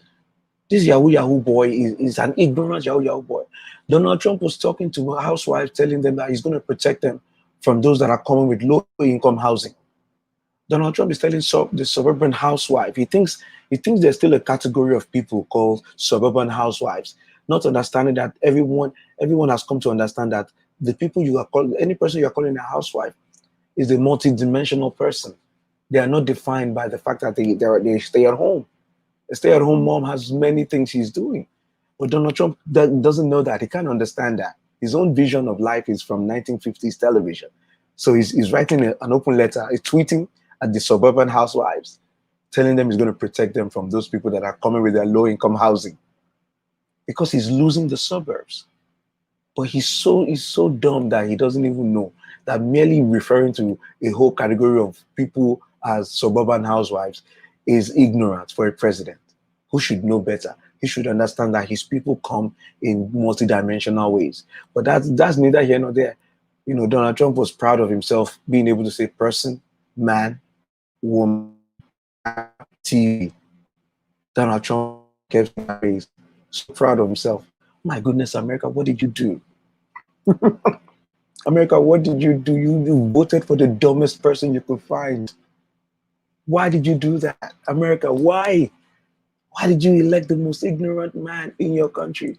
This Yahoo boy is an ignorant Yahoo boy. Donald Trump was talking to housewives, telling them that he's going to protect them from those that are coming with low income housing. Donald Trump is telling the suburban housewife, he thinks there's still a category of people called suburban housewives, not understanding that everyone has come to understand that the people you are calling, any person you are calling a housewife, is a multidimensional person. They are not defined by the fact that they stay at home. A stay-at-home mom has many things she's doing. But Donald Trump doesn't know that. He can't understand that. His own vision of life is from 1950s television. So he's writing an open letter. He's tweeting at the suburban housewives, telling them he's going to protect them from those people that are coming with their low-income housing. Because he's losing the suburbs. But he's so dumb that he doesn't even know that merely referring to a whole category of people as suburban housewives is ignorant for a president who should know better. He should understand that his people come in multidimensional ways. But that's neither here nor there. Donald Trump was proud of himself being able to say person, man, woman, TV. Donald Trump kept praise. So proud of himself. My goodness, America, what did you do? America, what did you do? You voted for the dumbest person you could find. Why did you do that? America, why? Why did you elect the most ignorant man in your country?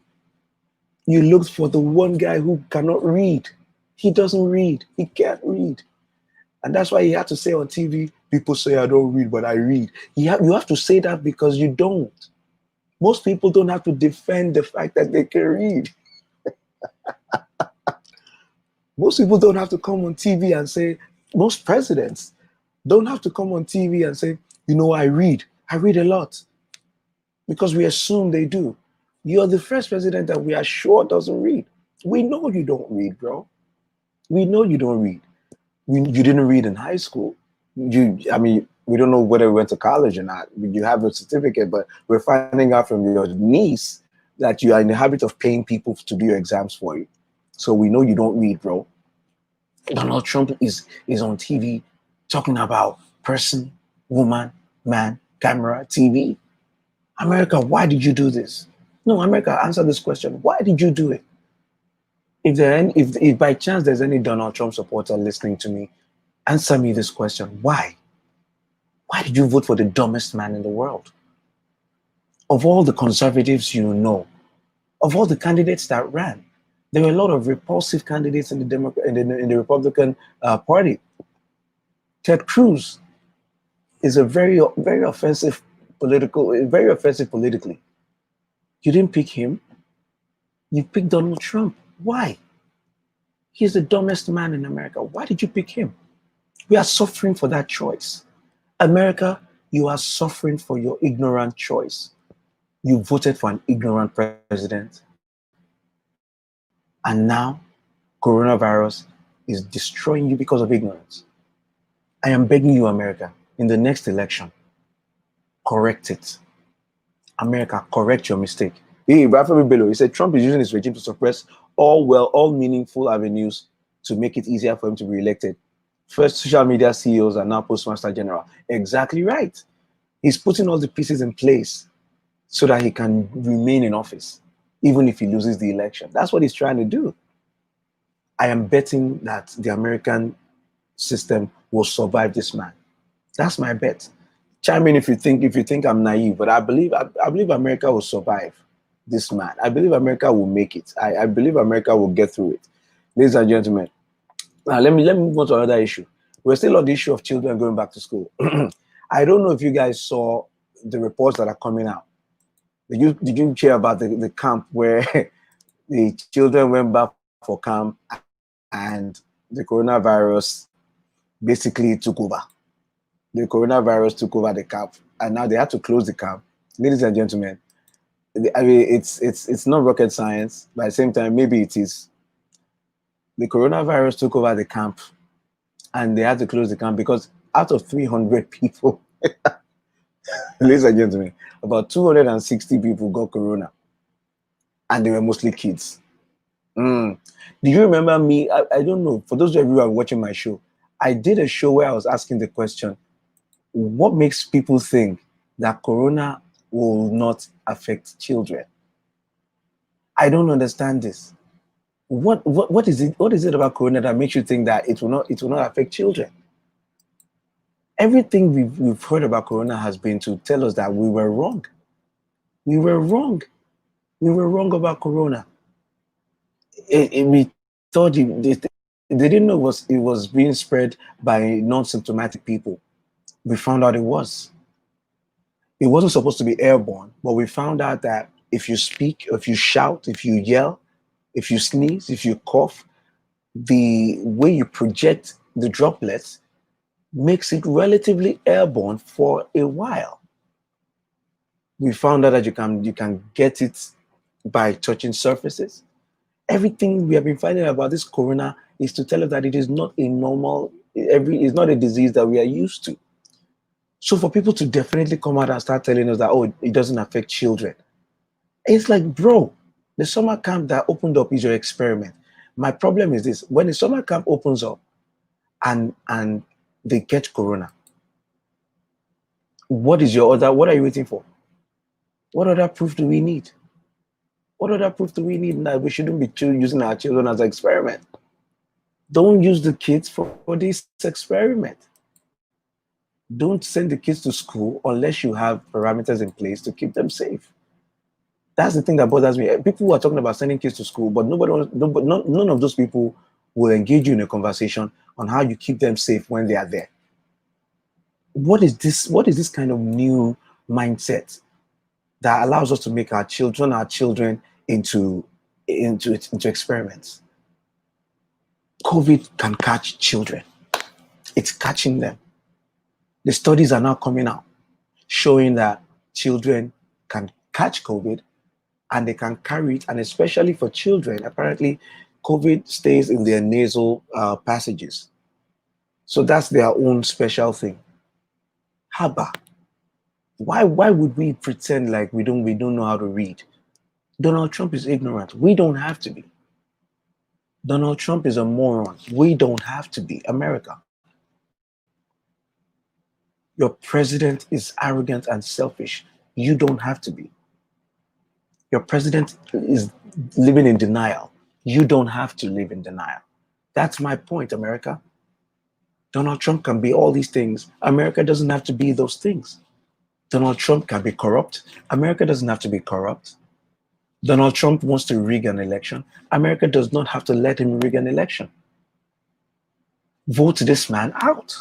You looked for the one guy who cannot read. He doesn't read. He can't read. And that's why he had to say on TV, people say I don't read, but I read. You have to say that because you don't. Most people don't have to defend the fact that they can read. Most people don't have to come on TV and say, most presidents don't have to come on TV and say, I read. I read a lot. Because we assume they do. You're the first president that we are sure doesn't read. We know you don't read, bro. We know you don't read. You didn't read in high school. We don't know whether we went to college or not. You have a certificate, but we're finding out from your niece that you are in the habit of paying people to do your exams for you. So we know you don't read, bro. Donald Trump is on TV talking about person, woman, man, camera, TV. America, why did you do this? No, America, answer this question. Why did you do it? If by chance there's any Donald Trump supporter listening to me, answer me this question. Why? Why did you vote for the dumbest man in the world? Of all the conservatives of all the candidates that ran, there were a lot of repulsive candidates in the Republican Party. Ted Cruz is a very offensive politically. You didn't pick him. You picked Donald Trump. Why? He's the dumbest man in America. Why did you pick him? We are suffering for that choice. America, you are suffering for your ignorant choice. You voted for an ignorant president. And now, coronavirus is destroying you because of ignorance. I am begging you, America, in the next election, correct it. America, correct your mistake. Hey, Rafael Bello, he said Trump is using his regime to suppress all meaningful avenues to make it easier for him to be elected. First, social media CEOs are now Postmaster General. Exactly right. He's putting all the pieces in place so that he can remain in office, even if he loses the election. That's what he's trying to do. I am betting that the American system will survive this man. That's my bet. Chime in if you think I'm naive, but I believe America will survive this man. I believe America will make it. I believe America will get through it. Ladies and gentlemen, now let me move on to another issue. We're still on the issue of children going back to school. I don't know if you guys saw the reports that are coming out. Did you hear about the camp where the children went back for camp and the coronavirus basically took over? The coronavirus took over the camp, and now they had to close the camp. Ladies and gentlemen, I mean, it's not rocket science, but at the same time, maybe it is. The coronavirus took over the camp, and they had to close the camp because out of 300 people, ladies and gentlemen, about 260 people got corona, and they were mostly kids. Do you remember me? I don't know. For those of you who are watching my show, I did a show where I was asking the question, what makes people think that corona will not affect children? I don't understand this. What is it about corona that makes you think that it will not affect children? Everything we've heard about corona has been to tell us that we were wrong. We were wrong. We were wrong about corona. We thought they didn't know it was being spread by non-symptomatic people. We found out it was. It wasn't supposed to be airborne, but we found out that if you speak, if you shout, if you yell, if you sneeze, if you cough, the way you project the droplets makes it relatively airborne for a while. We found out that you can get it by touching surfaces. Everything we have been finding about this corona is to tell us that it is not a normal, it's not a disease that we are used to. So for people to definitely come out and start telling us that, oh, it doesn't affect children, it's like, bro, the summer camp that opened up is your experiment. My problem is this: when the summer camp opens up and they get corona, what are you waiting for? What other proof do we need? What other proof do we need that we shouldn't be using our children as an experiment? Don't use the kids for this experiment. Don't send the kids to school unless you have parameters in place to keep them safe. That's the thing that bothers me. People who are talking about sending kids to school, but none of those people will engage you in a conversation on how you keep them safe when they are there. What is this? What is this kind of new mindset that allows us to make our children into experiments? COVID can catch children. It's catching them. The studies are now coming out showing that children can catch COVID and they can carry it. And especially for children, apparently COVID stays in their nasal passages. So that's their own special thing. Haba. Why would we pretend like we don't know how to read? Donald Trump is ignorant. We don't have to be. Donald Trump is a moron. We don't have to be. America. Your president is arrogant and selfish. You don't have to be. Your president is living in denial. You don't have to live in denial. That's my point, America. Donald Trump can be all these things. America doesn't have to be those things. Donald Trump can be corrupt. America doesn't have to be corrupt. Donald Trump wants to rig an election. America does not have to let him rig an election. Vote this man out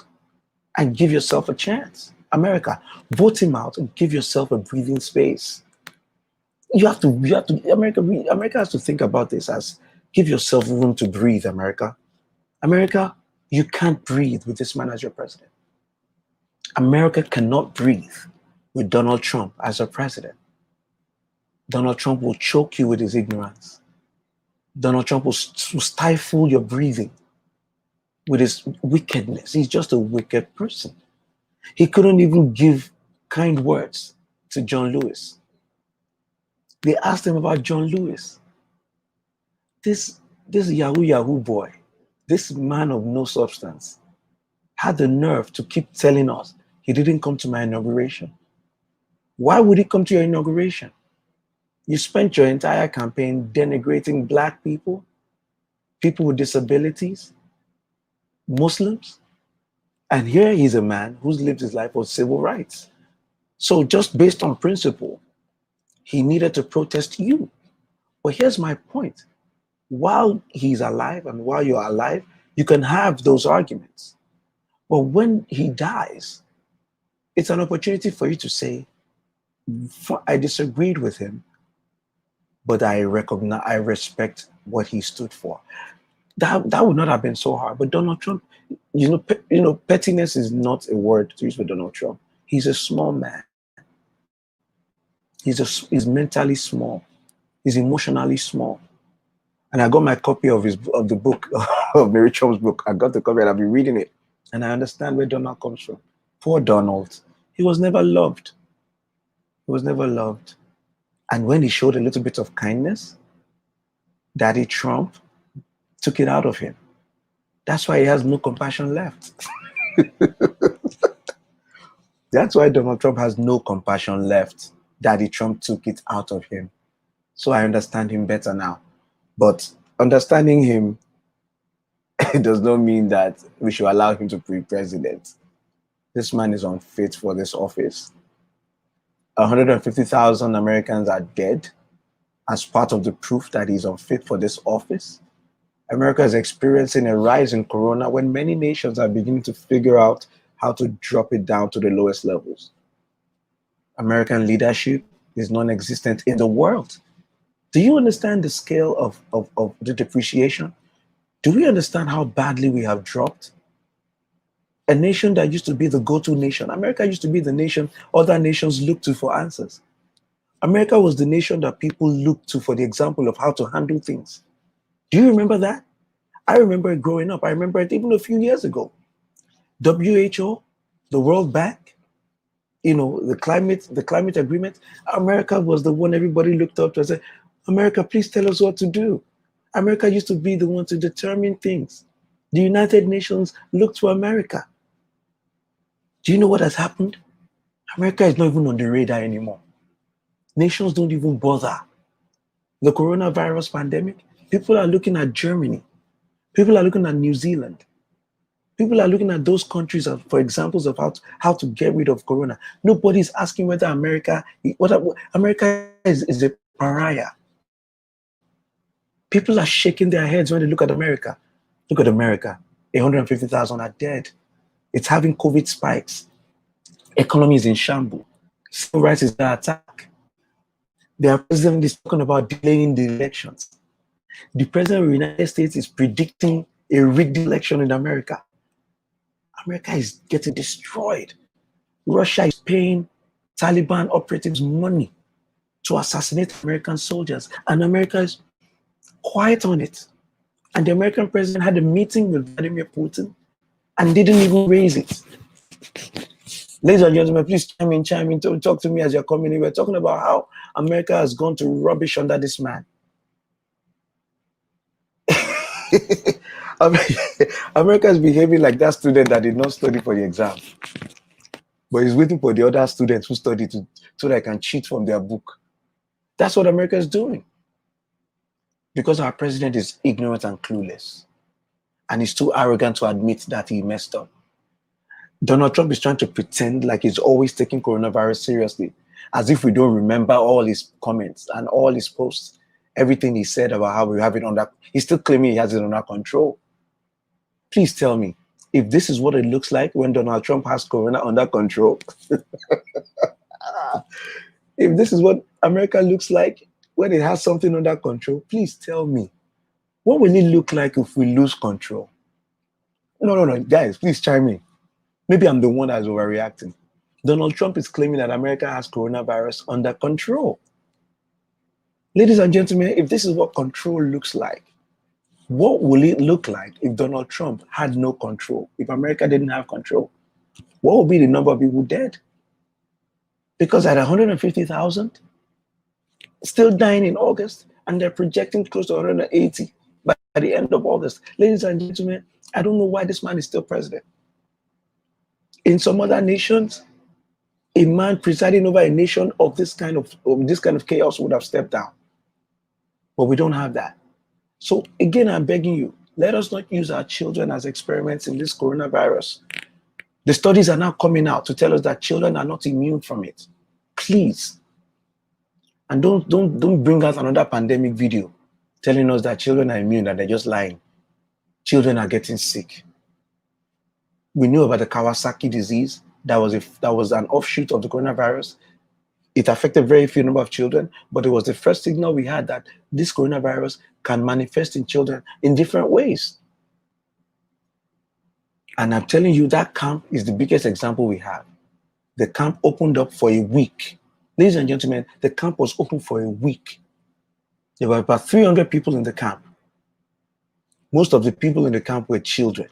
and give yourself a chance. America, vote him out and give yourself a breathing space. America has to think about this as give yourself room to breathe, America. America, you can't breathe with this man as your president. America cannot breathe with Donald Trump as a president. Donald Trump will choke you with his ignorance. Donald Trump will stifle your breathing with his wickedness. He's just a wicked person. He couldn't even give kind words to John Lewis. They asked him about John Lewis. This Yahoo boy, this man of no substance, had the nerve to keep telling us he didn't come to my inauguration. Why would he come to your inauguration? You spent your entire campaign denigrating Black people, people with disabilities, Muslims, and here he's a man who's lived his life for civil rights. So just based on principle, he needed to protest you. But here's my point. While he's alive and while you're alive, you can have those arguments. But when he dies, it's an opportunity for you to say, I disagreed with him, but I recognize, I respect what he stood for. That would not have been so hard. But Donald Trump, pettiness is not a word to use for Donald Trump. He's a small man. He's mentally small. He's emotionally small. And I got my copy of the book of Mary Trump's book. I got the copy and I've been reading it, and I understand where Donald comes from. Poor Donald. He was never loved. He was never loved. And when he showed a little bit of kindness, Daddy Trump took it out of him. That's why he has no compassion left. That's why Donald Trump has no compassion left. Daddy Trump took it out of him. So I understand him better now. But understanding him, it does not mean that we should allow him to be president. This man is unfit for this office. 150,000 Americans are dead as part of the proof that he's unfit for this office. America is experiencing a rise in corona when many nations are beginning to figure out how to drop it down to the lowest levels. American leadership is non-existent in the world. Do you understand the scale of the depreciation? Do we understand how badly we have dropped? A nation that used to be the go-to nation. America used to be the nation other nations looked to for answers. America was the nation that people looked to for the example of how to handle things. Do you remember that? I remember it growing up. I remember it even a few years ago. WHO, the World Bank, the climate agreement. America was the one everybody looked up to and said, America, please tell us what to do. America used to be the one to determine things. The United Nations looked to America. Do you know what has happened? America is not even on the radar anymore. Nations don't even bother. The coronavirus pandemic, people are looking at Germany. People are looking at New Zealand. People are looking at those countries for examples of how to get rid of corona. Nobody's asking whether America is a pariah. People are shaking their heads when they look at America. Look at America. 150,000 are dead. It's having COVID spikes. Economy is in shambles. Civil rights is under attack. Their president is talking about delaying the elections. The president of the United States is predicting a rigged election in America. America is getting destroyed. Russia is paying Taliban operatives money to assassinate American soldiers, and America is quiet on it. And the American president had a meeting with Vladimir Putin and didn't even raise it. Ladies and gentlemen, please chime in, talk to me as you're coming in. We're talking about how America has gone to rubbish under this man. America is behaving like that student that did not study for the exam, but he's waiting for the other students who studied so they can cheat from their book. That's what America is doing. Because our president is ignorant and clueless, and he's too arrogant to admit that he messed up. Donald Trump is trying to pretend like he's always taking coronavirus seriously, as if we don't remember all his comments and all his posts, everything he said about how we have it under. He's still claiming he has it under control. Please tell me, if this is what it looks like when Donald Trump has corona under control, if this is what America looks like when it has something under control, please tell me, what will it look like if we lose control? No, guys, please chime in. Maybe I'm the one that's overreacting. Donald Trump is claiming that America has coronavirus under control. Ladies and gentlemen, if this is what control looks like, what will it look like if Donald Trump had no control? If America didn't have control, what would be the number of people dead? Because at 150,000, still dying in August, and they're projecting close to 180 by the end of August. Ladies and gentlemen, I don't know why this man is still president. In some other nations, a man presiding over a nation of this kind of chaos would have stepped down. But we don't have that. So again, I'm begging you, let us not use our children as experiments in this coronavirus. The studies are now coming out to tell us that children are not immune from it. Please. And don't bring out another pandemic video telling us that children are immune and they're just lying. Children are getting sick. We knew about the Kawasaki disease. That was an offshoot of the coronavirus. It affected very few number of children, but it was the first signal we had that this coronavirus can manifest in children in different ways. And I'm telling you, that camp is the biggest example we have. The camp opened up for a week. Ladies and gentlemen, the camp was open for a week. There were about 300 people in the camp. Most of the people in the camp were children.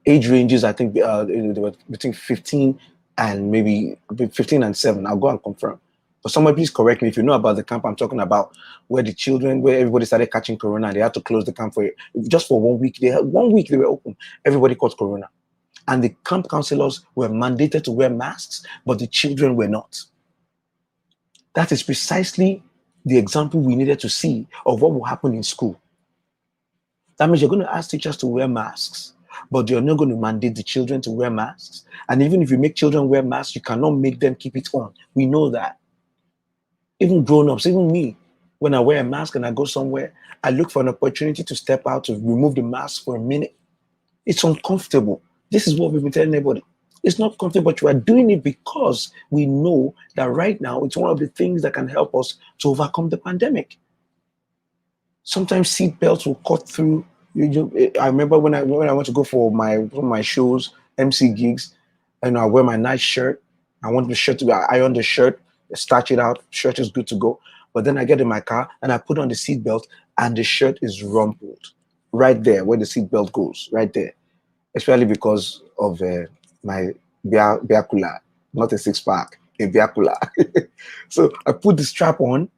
Age ranges, I think, they were between 15 and maybe 15 and 7. I'll go and confirm. But somebody please correct me if you know about the camp I'm talking about, where the children, where everybody started catching corona, and they had to close the camp for just for 1 week. They had 1 week they were open. Everybody caught corona. And the camp counselors were mandated to wear masks, but the children were not. That is precisely the example we needed to see of what will happen in school. That means you're going to ask teachers to wear masks, but you're not going to mandate the children to wear masks. And even if you make children wear masks, you cannot make them keep it on. We know that. Even grown-ups, even me, when I wear a mask and I go somewhere, I look for an opportunity to step out, to remove the mask for a minute. It's uncomfortable. This is what we've been telling everybody. It's not comfortable, but we are doing it because we know that right now it's one of the things that can help us to overcome the pandemic. Sometimes seat belts will cut through. I remember when I went to go for my shows, MC gigs, and I wear my nice shirt. I want the shirt to be, I iron the shirt, starch it out, shirt is good to go. But then I get in my car and I put on the seat belt and the shirt is rumpled right there where the seat belt goes, right there. Especially because of my biacula, not a six-pack, a biacula. So I put the strap on,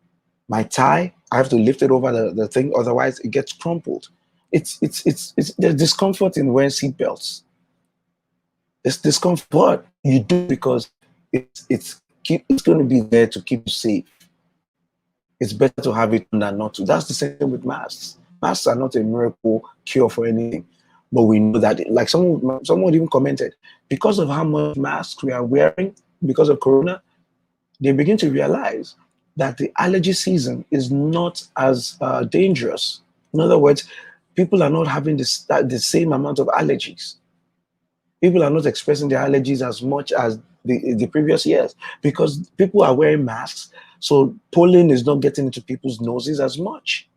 my tie, I have to lift it over the thing, otherwise it gets crumpled. It's there's discomfort in wearing seat belts. It's discomfort, but you do because it's going to be there to keep you safe. It's better to have it than not to. That's the same with masks. Masks are not a miracle cure for anything. But we know that, like someone even commented, because of how much masks we are wearing, because of corona, they begin to realize that the allergy season is not as dangerous. In other words, people are not having the same amount of allergies. People are not expressing their allergies as much as the previous years because people are wearing masks. So pollen is not getting into people's noses as much.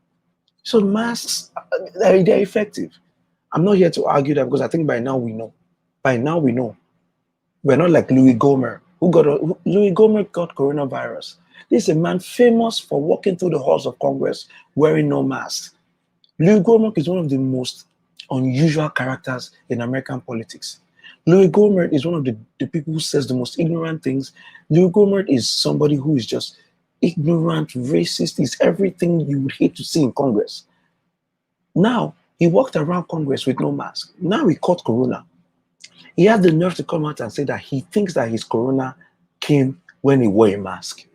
So masks, they're effective. I'm not here to argue that because I think by now we know. By now we know. We're not like Louis Gohmert. Louis Gohmert got coronavirus. This is a man famous for walking through the halls of Congress wearing no mask. Louis Gohmert is one of the most unusual characters in American politics. Louis Gohmert is one of the people who says the most ignorant things. Louis Gohmert is somebody who is just ignorant, racist, is everything you would hate to see in Congress. Now, he walked around Congress with no mask. Now he caught corona. He had the nerve to come out and say that he thinks that his corona came when he wore a mask.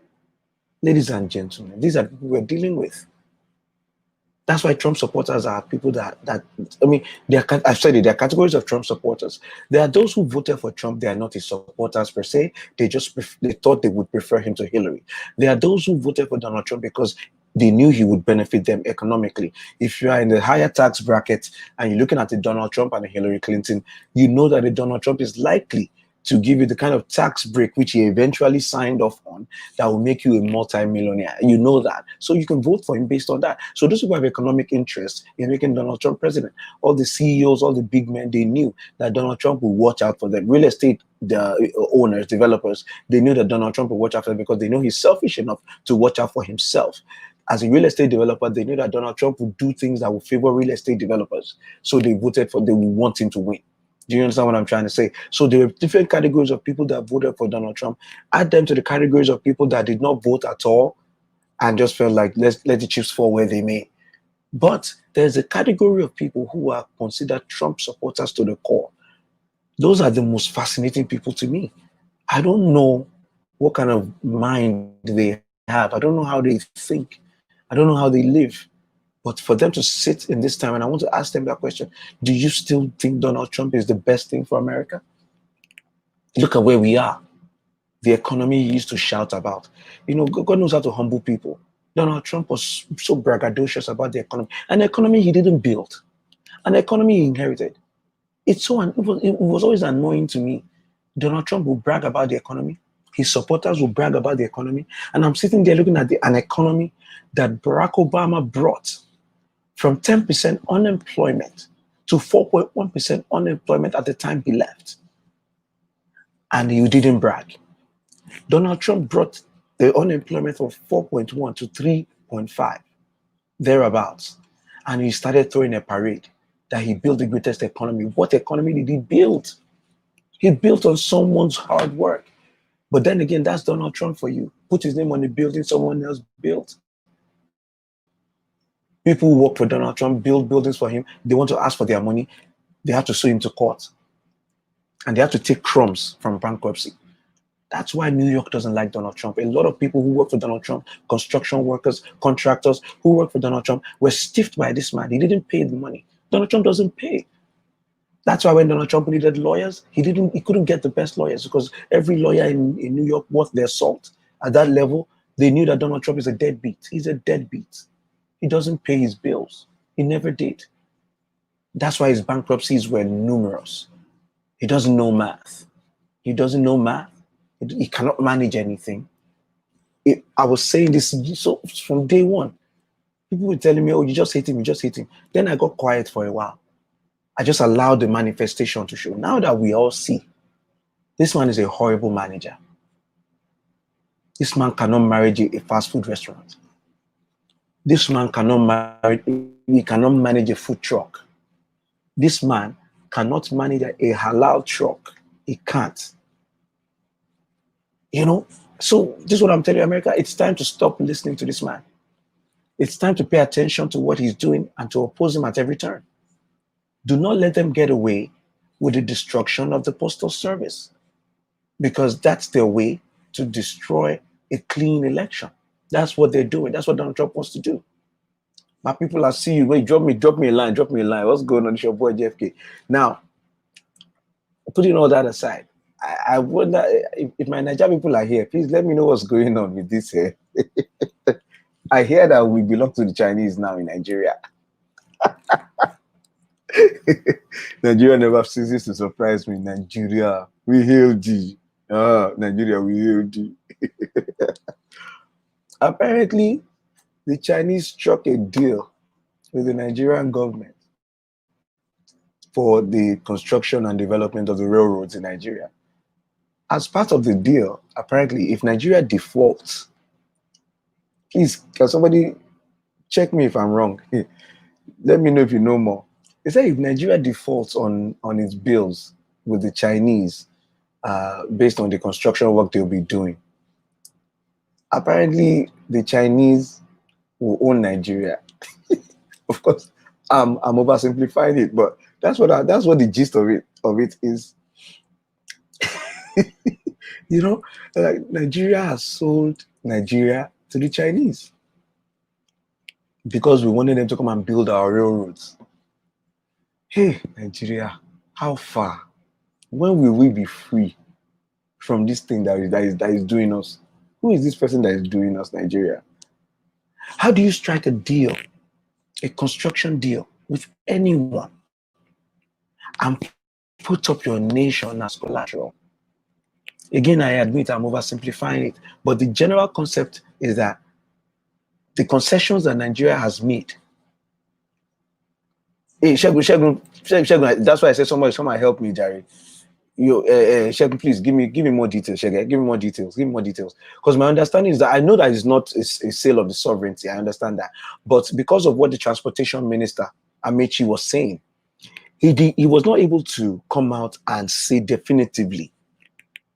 Ladies and gentlemen, these are people we're dealing with. That's why Trump supporters are people that I mean, I've said it, there are categories of Trump supporters. There are those who voted for Trump, they are not his supporters per se. They thought they would prefer him to Hillary. There are those who voted for Donald Trump because they knew he would benefit them economically. If you are in the higher tax bracket and you're looking at the Donald Trump and the Hillary Clinton, you know that the Donald Trump is likely to give you the kind of tax break which he eventually signed off on that will make you a multi-millionaire. You know that. So you can vote for him based on that. So those who have economic interest in making Donald Trump president, all the CEOs, all the big men, they knew that Donald Trump will watch out for them. Real estate owners, developers, they knew that Donald Trump will watch out for them because they know he's selfish enough to watch out for himself. As a real estate developer, they knew that Donald Trump would do things that would favor real estate developers. So they voted for, they would want him to win. Do you understand what I'm trying to say? So there are different categories of people that voted for Donald Trump. Add them to the categories of people that did not vote at all and just felt like, let the chips fall where they may. But there's a category of people who are considered Trump supporters to the core. Those are the most fascinating people to me. I don't know what kind of mind they have. I don't know how they think. I don't know how they live. But for them to sit in this time, and I want to ask them that question, do you still think Donald Trump is the best thing for America? Look at where we are. The economy he used to shout about. God knows how to humble people. Donald Trump was so braggadocious about the economy, an economy he didn't build, an economy he inherited. It was always annoying to me. Donald Trump will brag about the economy. His supporters will brag about the economy. And I'm sitting there looking at an economy that Barack Obama brought from 10% unemployment to 4.1% unemployment at the time he left. And you didn't brag. Donald Trump brought the unemployment from 4.1 to 3.5, thereabouts. And he started throwing a parade that he built the greatest economy. What economy did he build? He built on someone's hard work. But then again, that's Donald Trump for you. Put his name on the building someone else built. People who work for Donald Trump build buildings for him. They want to ask for their money. They have to sue him to court. And they have to take crumbs from bankruptcy. That's why New York doesn't like Donald Trump. A lot of people who work for Donald Trump, construction workers, contractors who work for Donald Trump, were stiffed by this man. He didn't pay the money. Donald Trump doesn't pay. That's why when Donald Trump needed lawyers, he couldn't get the best lawyers, because every lawyer in New York worth their salt. At that level, they knew that Donald Trump is a deadbeat. He's a deadbeat. He doesn't pay his bills. He never did. That's why his bankruptcies were numerous. He doesn't know math. He doesn't know math. He cannot manage anything. I was saying this so from day one. People were telling me, oh, you just hate him, you just hate him. Then I got quiet for a while. I just allowed the manifestation to show. Now that we all see, this man is a horrible manager. This man cannot manage a fast food restaurant. This man cannot manage a food truck. This man cannot manage a halal truck. He can't. So this is what I'm telling you, America. It's time to stop listening to this man. It's time to pay attention to what he's doing and to oppose him at every turn. Do not let them get away with the destruction of the postal service, because that's their way to destroy a clean election. That's what they're doing. That's what Donald Trump wants to do. My people, I see you. Wait, drop me a line. What's going on? It's your boy JFK. Now, putting all that aside, I wonder if my Nigerian people are here. Please let me know what's going on with this here. I hear that we belong to the Chinese now in Nigeria. Nigeria never ceases to surprise me. Nigeria, we hail thee. Nigeria, we hail thee. Apparently, the Chinese struck a deal with the Nigerian government for the construction and development of the railroads in Nigeria. As part of the deal, apparently, if Nigeria defaults, please, can somebody check me if I'm wrong? Let me know if you know more. They say if Nigeria defaults on its bills with the Chinese, based on the construction work they'll be doing, apparently the Chinese will own Nigeria. Of course, I'm oversimplifying it, but that's what the gist of it is. Nigeria has sold Nigeria to the Chinese because we wanted them to come and build our railroads. Hey, Nigeria, how far? When will we be free from this thing that is doing us? Who is this person that is doing us, Nigeria? How do you strike a deal, a construction deal with anyone, and put up your nation as collateral? Again, I admit I'm oversimplifying it, but the general concept is that the concessions that Nigeria has made. Hey, Shegun, that's why I said somebody help me, Jerry. Shegun, please give me more details, Shegun. Give me more details. Because my understanding is that I know that it's not a sale of the sovereignty. I understand that. But because of what the transportation minister, Amechi, was saying, he was not able to come out and say definitively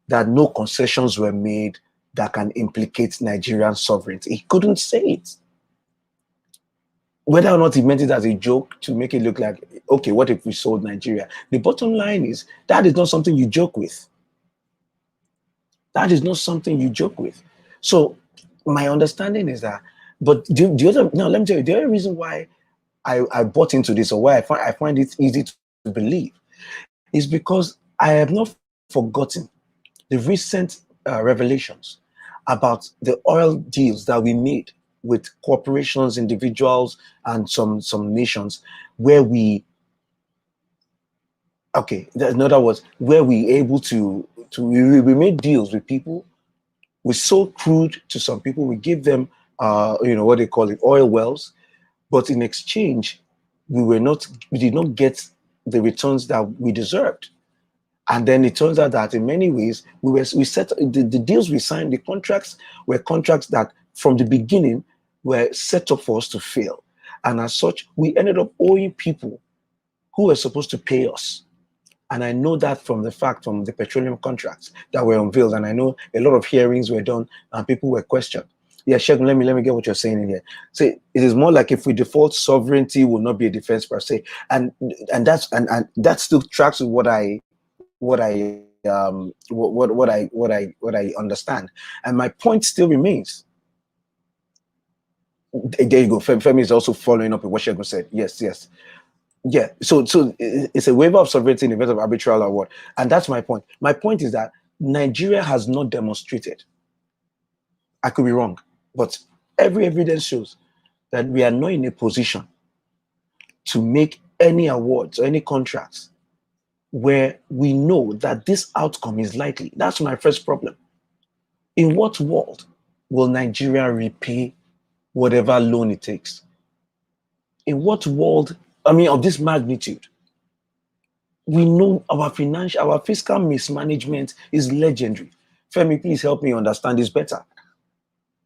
that no concessions were made that can implicate Nigerian sovereignty. He couldn't say it. Whether or not he meant it as a joke to make it look like, okay, what if we sold Nigeria? The bottom line is that is not something you joke with. That is not something you joke with. So my understanding is that, but let me tell you, the other reason why I bought into this, or why I find it easy to believe, is because I have not forgotten The recent revelations about the oil deals that we made with corporations, individuals, and some nations, where in other words, where we able to we made deals with people. We sold crude to some people. We gave them, what they call it, oil wells. But in exchange, we did not get the returns that we deserved. And then it turns out that in many ways, we set the deals we signed, the contracts were contracts that from the beginning were set up for us to fail. And as such, we ended up owing people who were supposed to pay us. And I know that from the petroleum contracts that were unveiled. And I know a lot of hearings were done and people were questioned. Yeah, Shegun, let me get what you're saying in here. So it is more like if we default, sovereignty will not be a defense per se. And that still tracks with what I understand. And my point still remains. There you go. Femi is also following up with what Shegun said. Yes. Yeah, so it's a waiver of sovereignty in the event of arbitral award, and that's my point. My point is that Nigeria has not demonstrated. I could be wrong, but every evidence shows that we are not in a position to make any awards or any contracts where we know that this outcome is likely. That's my first problem. In what world will Nigeria repay whatever loan it takes? In what world, of this magnitude? We know our fiscal mismanagement is legendary. Femi, please help me understand this better.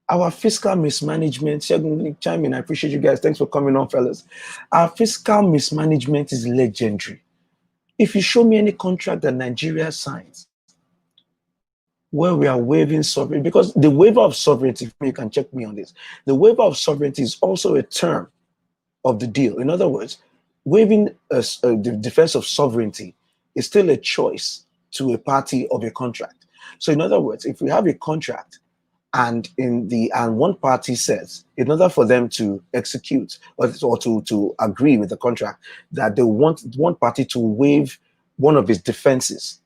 Our fiscal mismanagement, Shegun, chime in. I appreciate you guys. Thanks for coming on, fellas. Our fiscal mismanagement is legendary. If you show me any contract that Nigeria signs where we are waiving sovereignty, because the waiver of sovereignty, you can check me on this, the waiver of sovereignty is also a term of the deal. In other words, waiving the defense of sovereignty is still a choice to a party of a contract. So in other words, if we have a contract and one party says, in order for them to execute or to agree with the contract, that they want one party to waive one of its defenses,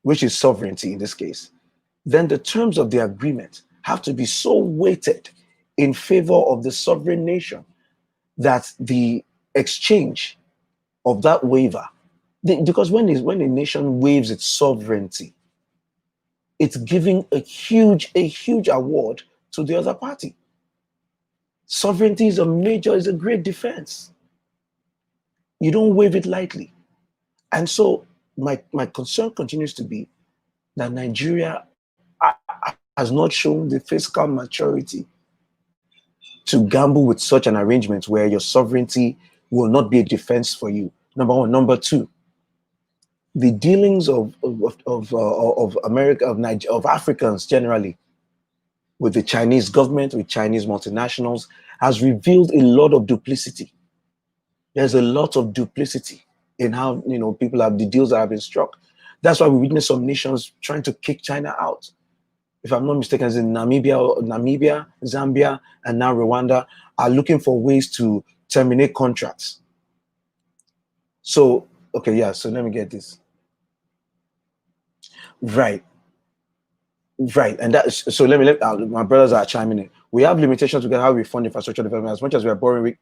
which is sovereignty in this case, then the terms of the agreement have to be so weighted in favor of the sovereign nation that the exchange of that waiver, because when a nation waives its sovereignty, it's giving a huge award to the other party. Sovereignty is a great defense. You don't waive it lightly. And so my concern continues to be that Nigeria has not shown the fiscal maturity to gamble with such an arrangement where your sovereignty will not be a defense for you. Number one. Number two, the dealings of America, of Africans generally, with the Chinese government, with Chinese multinationals, has revealed a lot of duplicity. There's a lot of duplicity in how people have the deals that have been struck. That's why we witness some nations trying to kick China out. If I'm not mistaken, in Namibia, Zambia, and now Rwanda are looking for ways to terminate contracts. So, so let me get this. Right. And that is, so let my brothers are chiming in. We have limitations to how we fund infrastructure development. As much as we are borrowing,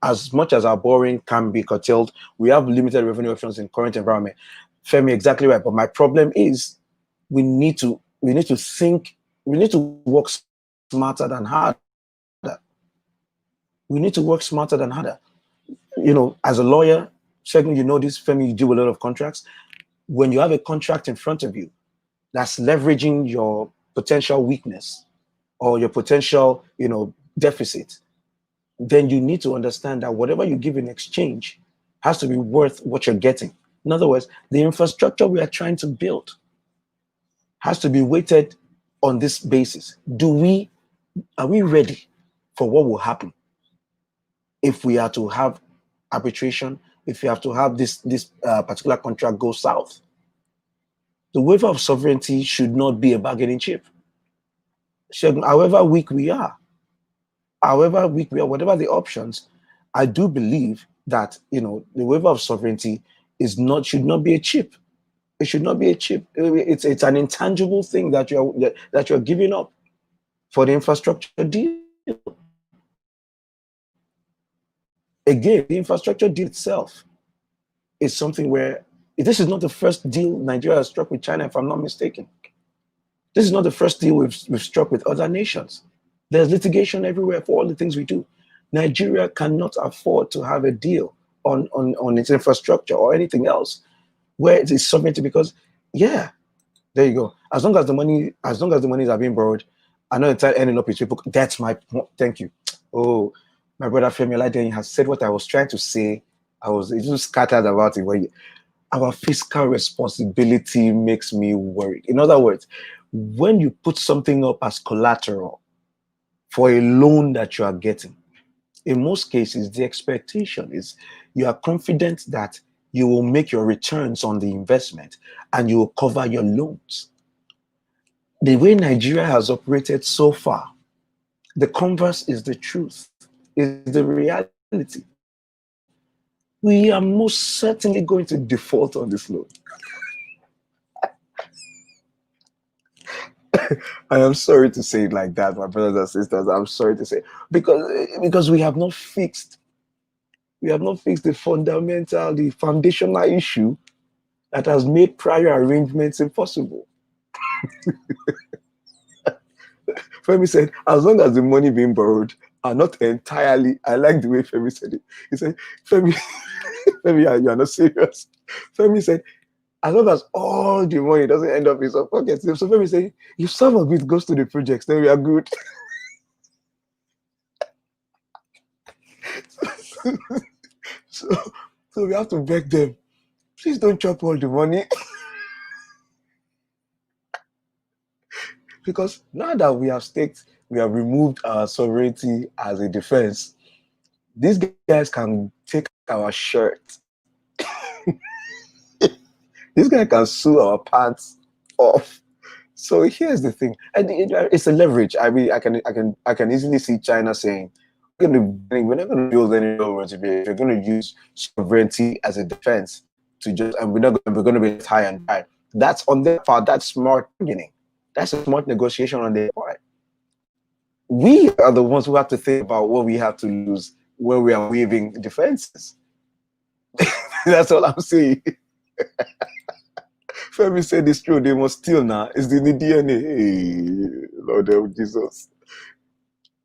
as much as our borrowing can be curtailed, we have limited revenue options in current environment. Femi, exactly right. But my problem is we need to think, we need to work smarter than harder. We need to work smarter than harder. As a lawyer, Shegun, this, Femi, you do a lot of contracts. When you have a contract in front of you that's leveraging your potential weakness or your potential, deficit, then you need to understand that whatever you give in exchange has to be worth what you're getting. In other words, the infrastructure we are trying to build has to be weighted on this basis. Are we ready for what will happen if we are to have arbitration, if we have to have this particular contract go south? The waiver of sovereignty should not be a bargaining chip. However weak we are, whatever the options, I do believe that the waiver of sovereignty should not be a chip. It should not be a chip. It's an intangible thing that you're giving up for the infrastructure deal. Again, the infrastructure deal itself is something where this is not the first deal Nigeria has struck with China, if I'm not mistaken. This is not the first deal we've struck with other nations. There's litigation everywhere for all the things we do. Nigeria cannot afford to have a deal on its infrastructure or anything else where it is sovereignty, because, yeah, there you go. As long as the monies are being borrowed, I know it's ending up with people. That's my point. Thank you. Oh, my brother Femi Oladeyin has said what I was trying to say. It just scattered about it. Our fiscal responsibility makes me worried. In other words, when you put something up as collateral for a loan that you are getting, in most cases, the expectation is you are confident that you will make your returns on the investment and you will cover your loans. The way Nigeria has operated so far, the converse is the truth, is the reality. We are most certainly going to default on this loan. I am sorry to say it like that, my brothers and sisters. I'm sorry to say, because we have not fixed the foundational issue that has made prior arrangements impossible. Femi said, as long as the money being borrowed are not entirely, I like the way Femi said it. He said, Femi, Femi, you are not serious. Femi said, as long as all the money doesn't end up in some pockets. So Femi said, if some of it goes to the projects, then we are good. so, so we have to beg them, please don't chop all the money. Because now that we have removed our sovereignty as a defense, these guys can take our shirt. This guy can sue our pants off. So here's the thing. It's a leverage. I mean, I can easily see China saying, we're not going to build any railroads if you're going to use sovereignty as a defense and we're going to be high and dry. That's on their part. That's smart beginning. That's a smart negotiation on their part. We are the ones who have to think about what we have to lose when we are waiving defenses. That's all I'm saying. Femi said it's true. They must steal now. It's the DNA. Hey, Lord help Jesus.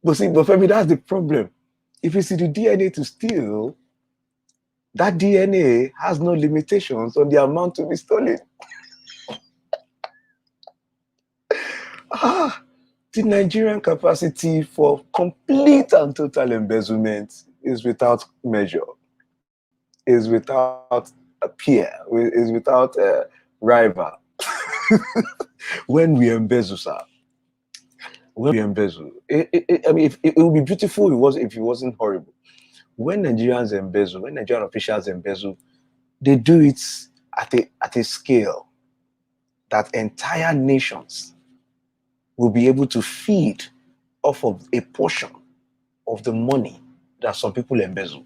But Femi, that's the problem. If it's the DNA to steal, that DNA has no limitations on the amount to be stolen. The Nigerian capacity for complete and total embezzlement is without measure, is without a peer, is without a rival. When we embezzle, sir, when we embezzle, I mean, it would be beautiful if it wasn't horrible. When Nigerians embezzle, when Nigerian officials embezzle, they do it at a scale that entire nations will be able to feed off of a portion of the money that some people embezzle.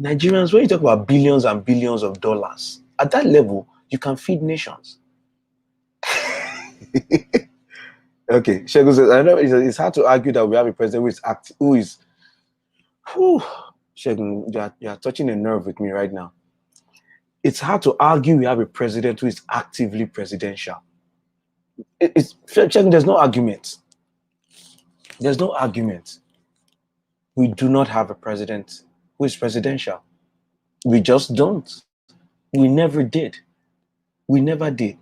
Nigerians, when you talk about billions and billions of dollars, at that level, you can feed nations. Okay, Shegun says, I know it's hard to argue that we have a president Shegun, you are touching a nerve with me right now. It's hard to argue we have a president who is actively presidential. Shegun, there's no argument. There's no argument. We do not have a president who is presidential. We just don't. We never did. We never did.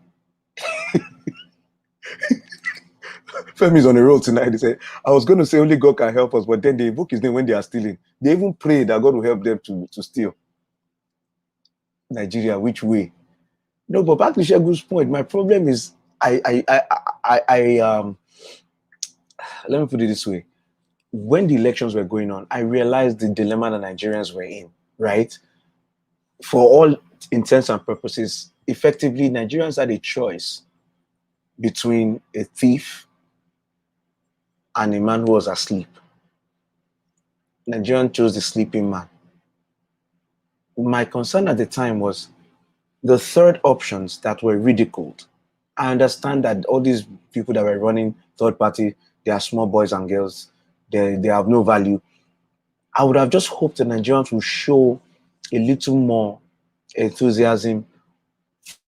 Femi's on the road tonight. He said, I was going to say only God can help us, but then they invoke his name when they are stealing. They even pray that God will help them to steal. Nigeria, which way? No, but back to Shegun's point, my problem is, let me put it this way. When the elections were going on, I realized the dilemma that Nigerians were in, right? For all intents and purposes, effectively, Nigerians had a choice between a thief and a man who was asleep. Nigerian chose the sleeping man. My concern at the time was, The third options that were ridiculed. I understand that all these people that were running third party, they are small boys and girls. They have no value. I would have just hoped the Nigerians would show a little more enthusiasm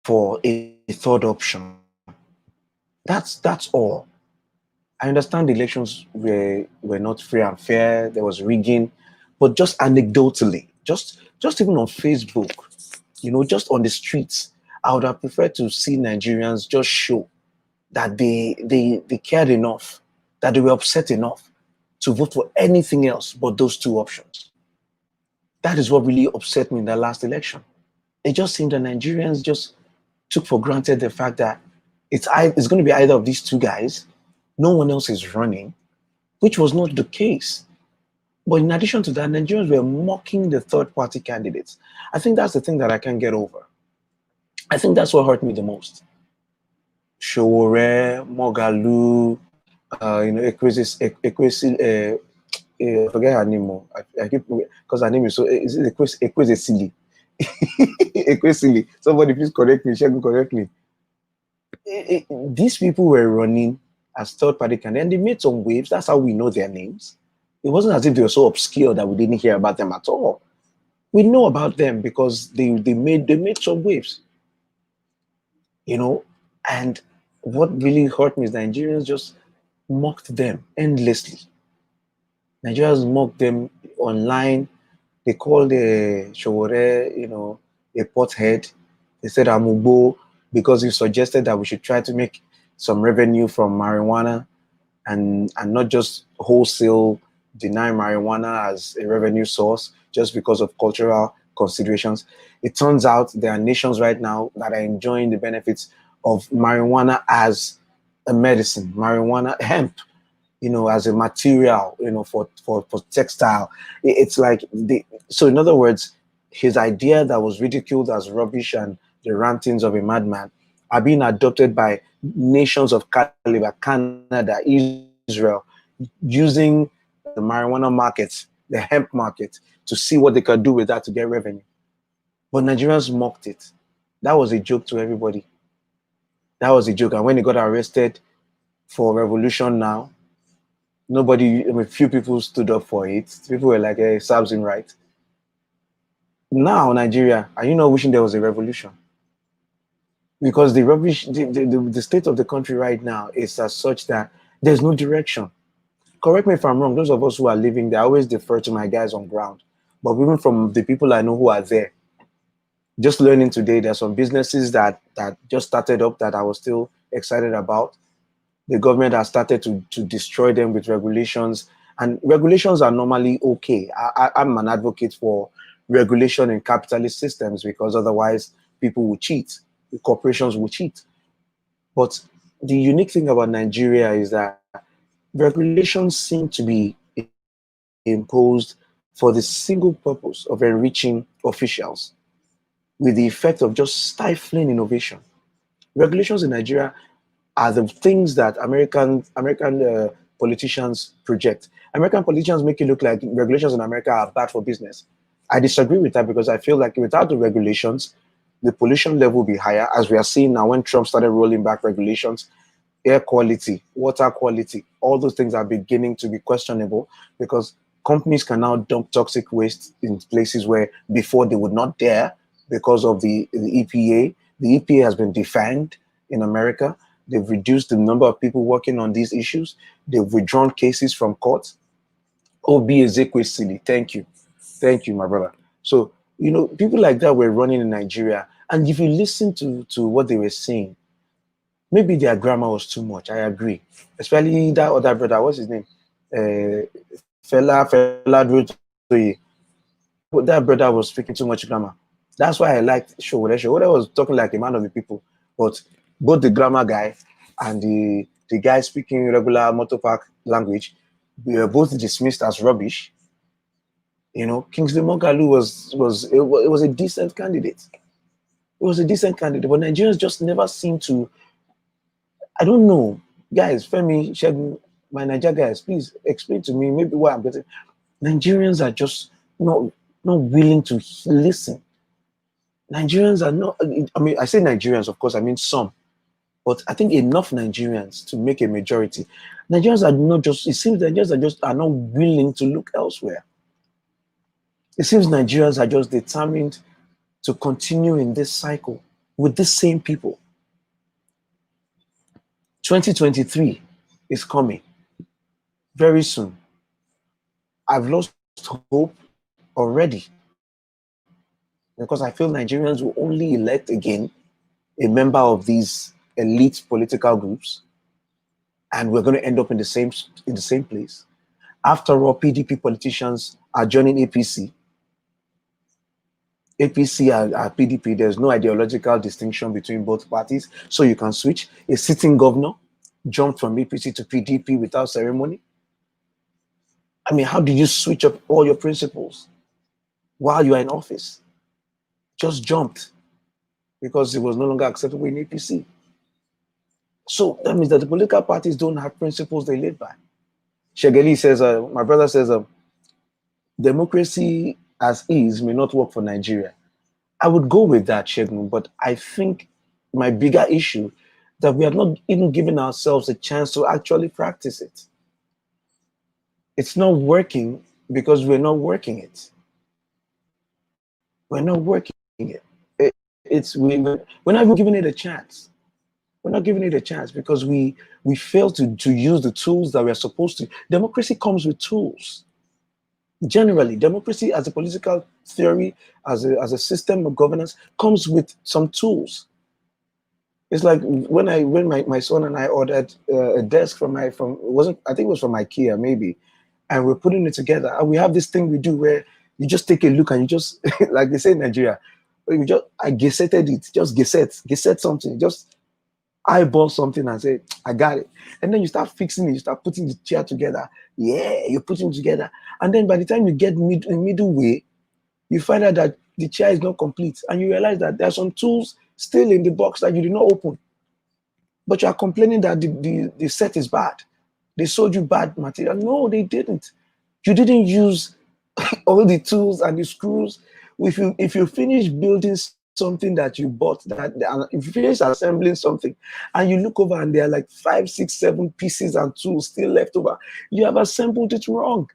for a third option. That's all. I understand the elections were not free and fair. There was rigging, but just anecdotally, just even on Facebook, just on the streets, I would have preferred to see Nigerians just show that they cared enough, that they were upset enough to vote for anything else but those two options. That is what really upset me in the last election. It just seemed that Nigerians just took for granted the fact that it's going to be either of these two guys. No one else is running, which was not the case. But in addition to that, Nigerians were mocking the third party candidates. I think that's the thing that I can't get over. I think that's what hurt me the most. Showore, Mogalu, I forget her name more. I keep because her name is so. Is it Ekwesili? Ekwesili. Somebody please correct me. Shegun, correct me. These people were running as third party candidates, and they made some waves. That's how we know their names. It wasn't as if they were so obscure that we didn't hear about them at all. We know about them because they made some waves. And what really hurt me is Nigerians just mocked them endlessly. Nigerians mocked them online. They called Showore, a pothead. They said Amubo because he suggested that we should try to make some revenue from marijuana and not just wholesale deny marijuana as a revenue source just because of cultural considerations. It turns out there are nations right now that are enjoying the benefits of marijuana as a medicine, marijuana, hemp, as a material, for textile. It's like so in other words, his idea that was ridiculed as rubbish and the rantings of a madman are being adopted by nations of caliber, Canada, Israel, using the marijuana market, the hemp market, to see what they could do with that to get revenue. But Nigerians mocked it. That was a joke to everybody. That was a joke. And when he got arrested for revolution now, a few people stood up for it. People were like, hey, serves him right. Now, Nigeria, are you not wishing there was a revolution? Because the state of the country right now is as such that there's no direction. Correct me if I'm wrong. Those of us who are living there, I always defer to my guys on ground. But even from the people I know who are there, just learning today, there's some businesses that just started up that I was still excited about. The government has started to destroy them with regulations, and regulations are normally okay. I'm an advocate for regulation in capitalist systems because otherwise people will cheat, the corporations will cheat. But the unique thing about Nigeria is that regulations seem to be imposed for the single purpose of enriching officials, with the effect of just stifling innovation. Regulations in Nigeria are the things that American politicians project. American politicians make it look like regulations in America are bad for business. I disagree with that because I feel like without the regulations, the pollution level will be higher, as we are seeing now when Trump started rolling back regulations. Air quality, water quality, all those things are beginning to be questionable because companies can now dump toxic waste in places where before they would not dare because of the EPA. The EPA has been defanged in America. They've reduced the number of people working on these issues. They've withdrawn cases from court. Obi Ezekwesili, thank you. Thank you, my brother. So, people like that were running in Nigeria. And if you listen to what they were saying, maybe their grammar was too much. I agree. Especially that other brother, what's his name? Fela Durotoye. That brother was speaking too much grammar. That's why I liked Showore. Showore was talking like a man of the people. But both the grammar guy and the guy speaking regular motor park language, we were both dismissed as rubbish. Kingsley Moghalu was a decent candidate. It was a decent candidate, but Nigerians just never seem to. I don't know, guys. Femi, Shegun, my Niger guys, please explain to me maybe why I'm getting. Nigerians are just not willing to listen. Nigerians are not, I mean, I say Nigerians, of course, I mean some, but I think enough Nigerians to make a majority. Nigerians are not just, it seems Nigerians are not willing to look elsewhere. It seems Nigerians are just determined to continue in this cycle with the same people. 2023 is coming very soon. I've lost hope already because I feel Nigerians will only elect again a member of these elite political groups, and we're going to end up in the same place. After all, PDP politicians are joining APC. APC and PDP, there's no ideological distinction between both parties, so you can switch. A sitting governor jumped from APC to PDP without ceremony. I mean, how did you switch up all your principles while you are in office? Just jumped because it was no longer acceptable in APC. So that means that the political parties don't have principles they live by. Shegeli says, my brother says, democracy as is may not work for Nigeria. I would go with that, Shegun, but I think my bigger issue that we are not even giving ourselves a chance to actually practice it. It's not working because we're not working it. We're not working it. We're not even giving it a chance. We're not giving it a chance because we fail to use the tools that we're supposed to. Democracy comes with tools. Generally, democracy as a political theory, as a system of governance, comes with some tools. It's like when my son and I ordered a desk from I think it was from IKEA maybe, and we're putting it together. And we have this thing we do where you just take a look and you just like they say in Nigeria, I gazetted it, just gazette something, just eyeball something and say, I got it. And then you start fixing it, you start putting the chair together. Yeah, you're putting it together. And then by the time you get middle way, you find out that the chair is not complete. And you realize that there are some tools still in the box that you did not open. But you are complaining that the set is bad. They sold you bad material. No, they didn't. You didn't use all the tools and the screws. If you finish building something that you bought, if you finish assembling something and you look over and there are like 5, 6, 7 pieces and tools still left over, you have assembled it wrong.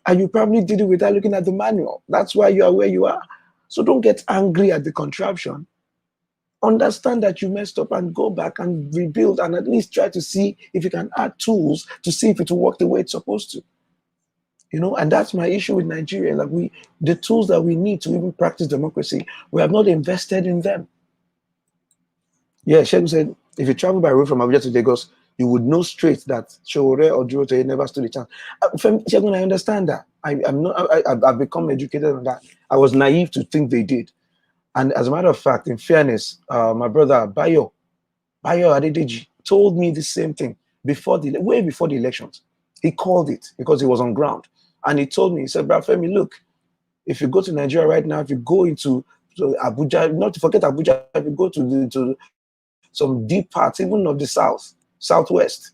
And you probably did it without looking at the manual. That's why you are where you are. So don't get angry at the contraption. Understand that you messed up and go back and rebuild and at least try to see if you can add tools to see if it will work the way it's supposed to. And that's my issue with Nigeria. Like the tools that we need to even practice democracy, we have not invested in them. Yeah, Shegun said, if you travel by road from Abuja to Lagos, you would know straight that Showore or Durotoye never stood a chance. Shegun, I understand that. I've become educated on that. I was naive to think they did. And as a matter of fact, in fairness, my brother Bayo Adedeji told me the same thing way before the elections. He called it because he was on ground. And he told me, he said, Brad Femi, look, if you go to Nigeria right now, if you go into Abuja, not to forget Abuja, if you go to some deep parts, even of the southwest,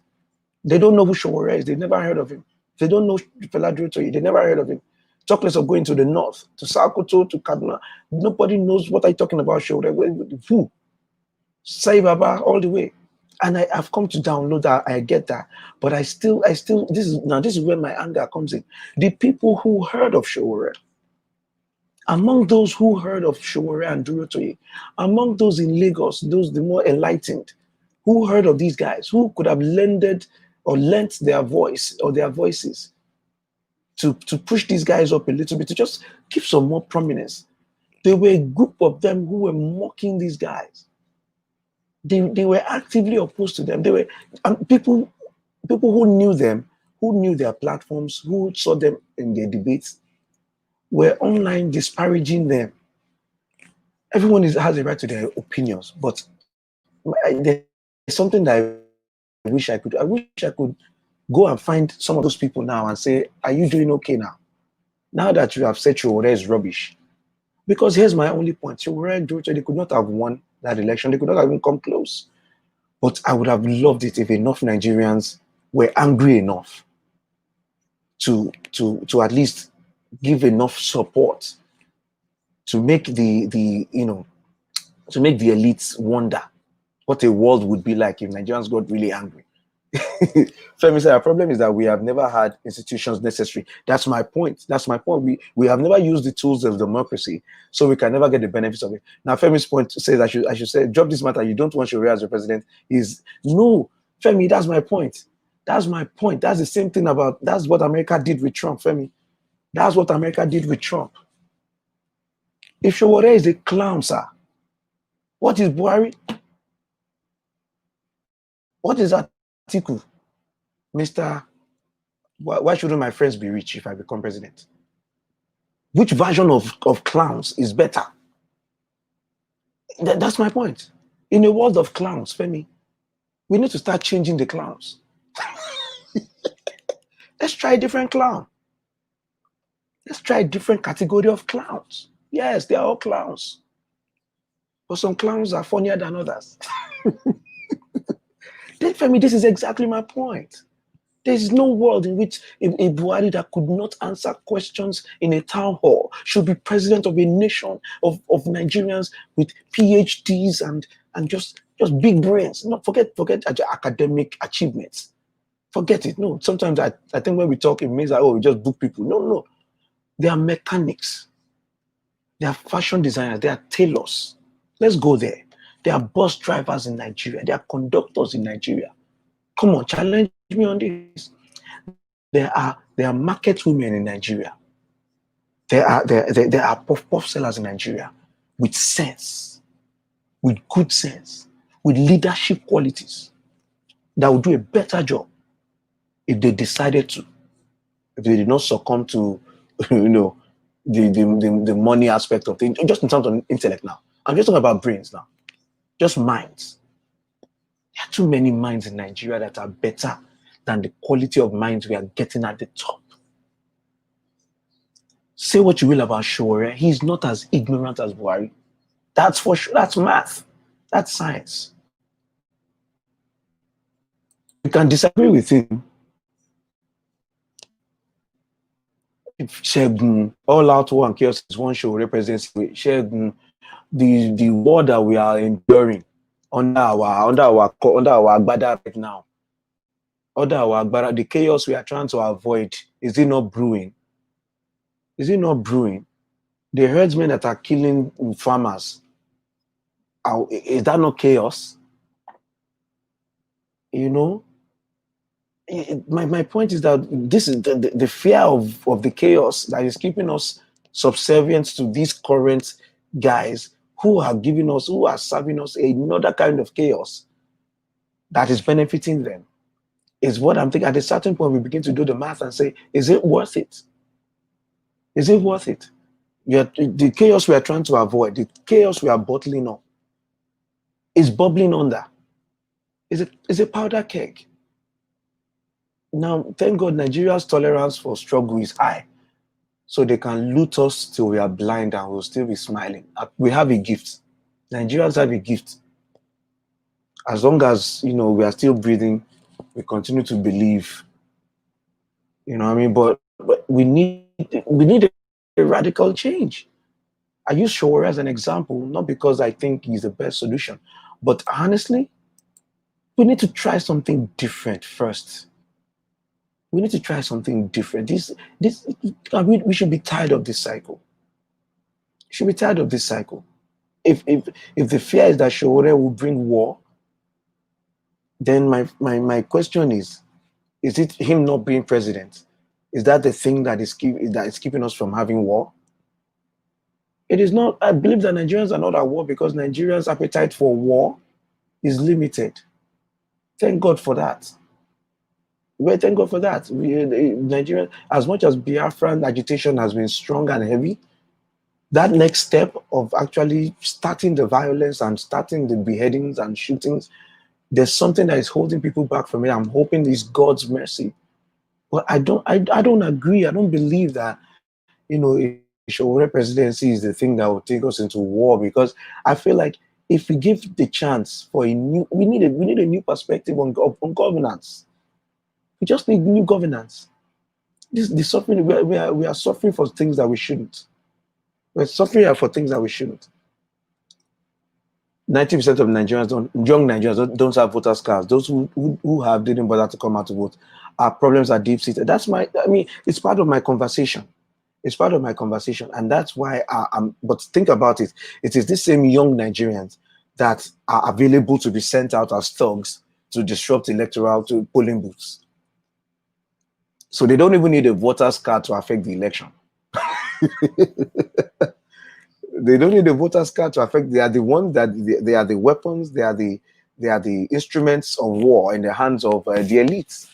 they don't know who Showore is. They've never heard of him. They don't know Fela Durotoye. They never heard of him. Talk less of going to the north, to Sokoto, to Kaduna. Nobody knows what I'm talking about Showore. Who? Sai Baba all the way. And I've come to download that. I get that. But I still, this is where my anger comes in. The people who heard of Showore, among those who heard of Showore and Durotoye, among those in Lagos, those the more enlightened, who heard of these guys, who could have lent their voice or their voices to push these guys up a little bit, to just give some more prominence. There were a group of them who were mocking these guys. They were actively opposed to them. They were people who knew them, who knew their platforms, who saw them in their debates, were online disparaging them. Everyone has a right to their opinions, but there's something that I wish I could go and find some of those people now and say, are you doing okay now? Now that you have said Showore is rubbish. Because here's my only point. Showore and Durotoye, they could not have won that election. They could not have even come close. But I would have loved it if enough Nigerians were angry enough to at least give enough support to make the to make the elites wonder what a world would be like if Nigerians got really angry. Femi said, our problem is that we have never had institutions necessary. That's my point. That's my point. We have never used the tools of democracy, so we can never get the benefits of it. Now, Femi's point says I should say, drop this matter. You don't want Sharia as your president. Is no, Femi. That's my point. That's my point. That's the same thing about. That's what America did with Trump, Femi. That's what America did with Trump. If Showore is a clown, sir, what is Buhari? What is Atiku? Mr. Why shouldn't my friends be rich if I become president? Which version of clowns is better? That's my point. In a world of clowns, Femi, we need to start changing the clowns. Let's try a different clown. Let's try a different category of clowns. Yes, they are all clowns. But some clowns are funnier than others. Then, Femi, this is exactly my point. There is no world in which a Buhari that could not answer questions in a town hall should be president of a nation of Nigerians with PhDs and just big brains. No, forget academic achievements. Forget it. No, sometimes I think when we talk, it means that, oh, we just book people. No. They are mechanics. They are fashion designers. They are tailors. Let's go there. They are bus drivers in Nigeria. They are conductors in Nigeria. Come on, challenge me on this. There are market women in Nigeria. There are puff sellers in Nigeria with sense, with good sense, with leadership qualities that would do a better job if they decided to, if they did not succumb to, the money aspect of things, just in terms of intellect now. I'm just talking about brains now, just minds. There are too many minds in Nigeria that are better than the quality of minds we are getting at the top. Say what you will about Showore, he's not as ignorant as Buhari. That's for sure. That's math. That's science. You can disagree with him. If Shegun, all out war and chaos is one show represents Shegun, the war that we are enduring under our agbada right now, under our agbada, the chaos we are trying to avoid, is it not brewing? Is it not brewing? The herdsmen that are killing farmers, is that not chaos? My point is that this is the fear of the chaos that is keeping us subservient to these current guys who are serving us another kind of chaos that is benefiting them. Is what I'm thinking. At a certain point, we begin to do the math and say, is it worth it? Is it worth it? The chaos we are trying to avoid, the chaos we are bottling up, is bubbling under. Is a powder keg. Now, thank God, Nigeria's tolerance for struggle is high. So they can loot us till we are blind and we'll still be smiling. We have a gift. Nigerians have a gift. As long as, we are still breathing, we continue to believe. You know what I mean? But we need a radical change. I use Showore as an example, not because I think he's the best solution, but honestly, we need to try something different first. We need to try something different. We should be tired of this cycle. We should be tired of this cycle. If the fear is that Showore will bring war, then my question is it him not being president? Is that the thing that is keeping us from having war? It is not. I believe that Nigerians are not at war because Nigerians' appetite for war is limited. Thank God for that. Thank God for that. Nigeria, as much as Biafran agitation has been strong and heavy, that next step of actually starting the violence and starting the beheadings and shootings, there's something that is holding people back from it. I'm hoping it's God's mercy. But I don't agree. I don't believe that, a Showore presidency is the thing that will take us into war, because I feel like if we give the chance for we need a new perspective on governance. We just need new governance. The suffering we are suffering for things that we shouldn't. We're suffering for things that we shouldn't. 90% of young Nigerians don't have voters cards. Those who have didn't bother to come out to vote. Our problems are deep seated. It's part of my conversation. It's part of my conversation. And that's why but think about it. It is the same young Nigerians that are available to be sent out as thugs to disrupt electoral to polling booths. So they don't even need a voters card to affect the election. They don't need a voters card to affect. They are the ones that they are the weapons. They are the instruments of war in the hands of the elites.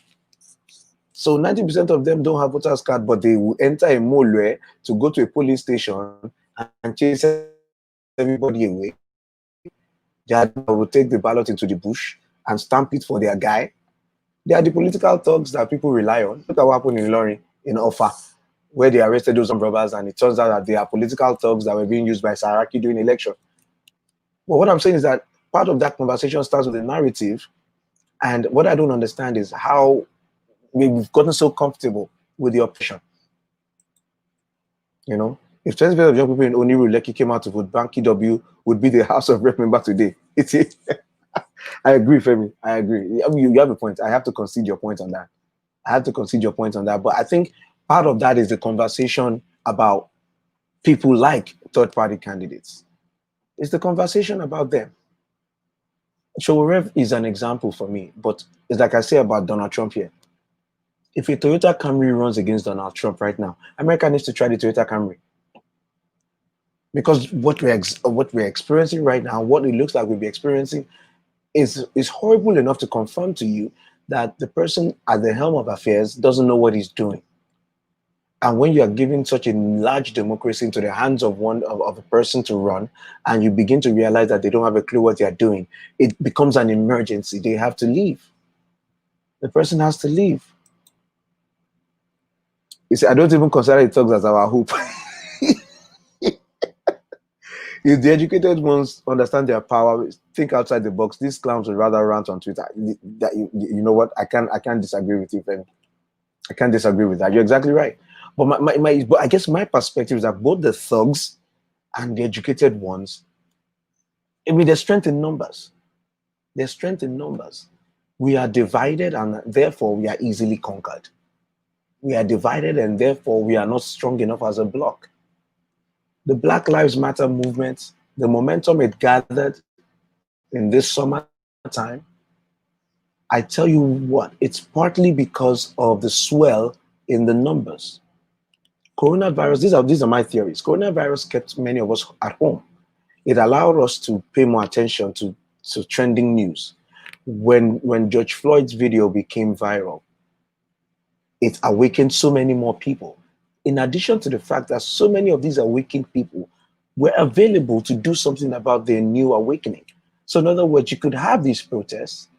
So 90% of them don't have voters card, but they will enter a mole to go to a polling station and chase everybody away. They will take the ballot into the bush and stamp it for their guy. They are the political thugs that people rely on. Look at what happened in Lorry, in Offa, where they arrested those robbers, and it turns out that they are political thugs that were being used by Saraki during election. But what I'm saying is that part of that conversation starts with the narrative, and what I don't understand is how we've gotten so comfortable with the oppression. You know, if 20% of young people in Oniru Lekki came out to vote, Banky W would be the House of Rep member today. I agree, Femi. I agree. You have a point. I have to concede your point on that. But I think part of that is the conversation about people like third-party candidates. It's the conversation about them. Showorev is an example for me, but it's like I say about Donald Trump here. If a Toyota Camry runs against Donald Trump right now, America needs to try the Toyota Camry. Because what we're experiencing right now, what it looks like we'll be experiencing, is horrible enough to confirm to you that the person at the helm of affairs doesn't know what he's doing. And when you are giving such a large democracy into the hands of a person to run, and you begin to realize that they don't have a clue what they are doing, it becomes an emergency. They have to leave. The person has to leave. You see, I don't even consider the thugs as our hope. If the educated ones understand their power, think outside the box, these clowns would rather rant on Twitter. You know what? I can't disagree with you, Femi. I can't disagree with that. You're exactly right. But but I guess my perspective is that both the thugs and the educated ones, I mean, there's strength in numbers. There's strength in numbers. We are divided, and therefore we are easily conquered. We are divided, and therefore we are not strong enough as a bloc. The Black Lives Matter movement, the momentum it gathered in this summertime, I tell you what, it's partly because of the swell in the numbers. Coronavirus, these are my theories. Coronavirus kept many of us at home. It allowed us to pay more attention to trending news. When George Floyd's video became viral, it awakened so many more people. In addition to the fact that so many of these awakened people were available to do something about their new awakening. So in other words, you could have these protests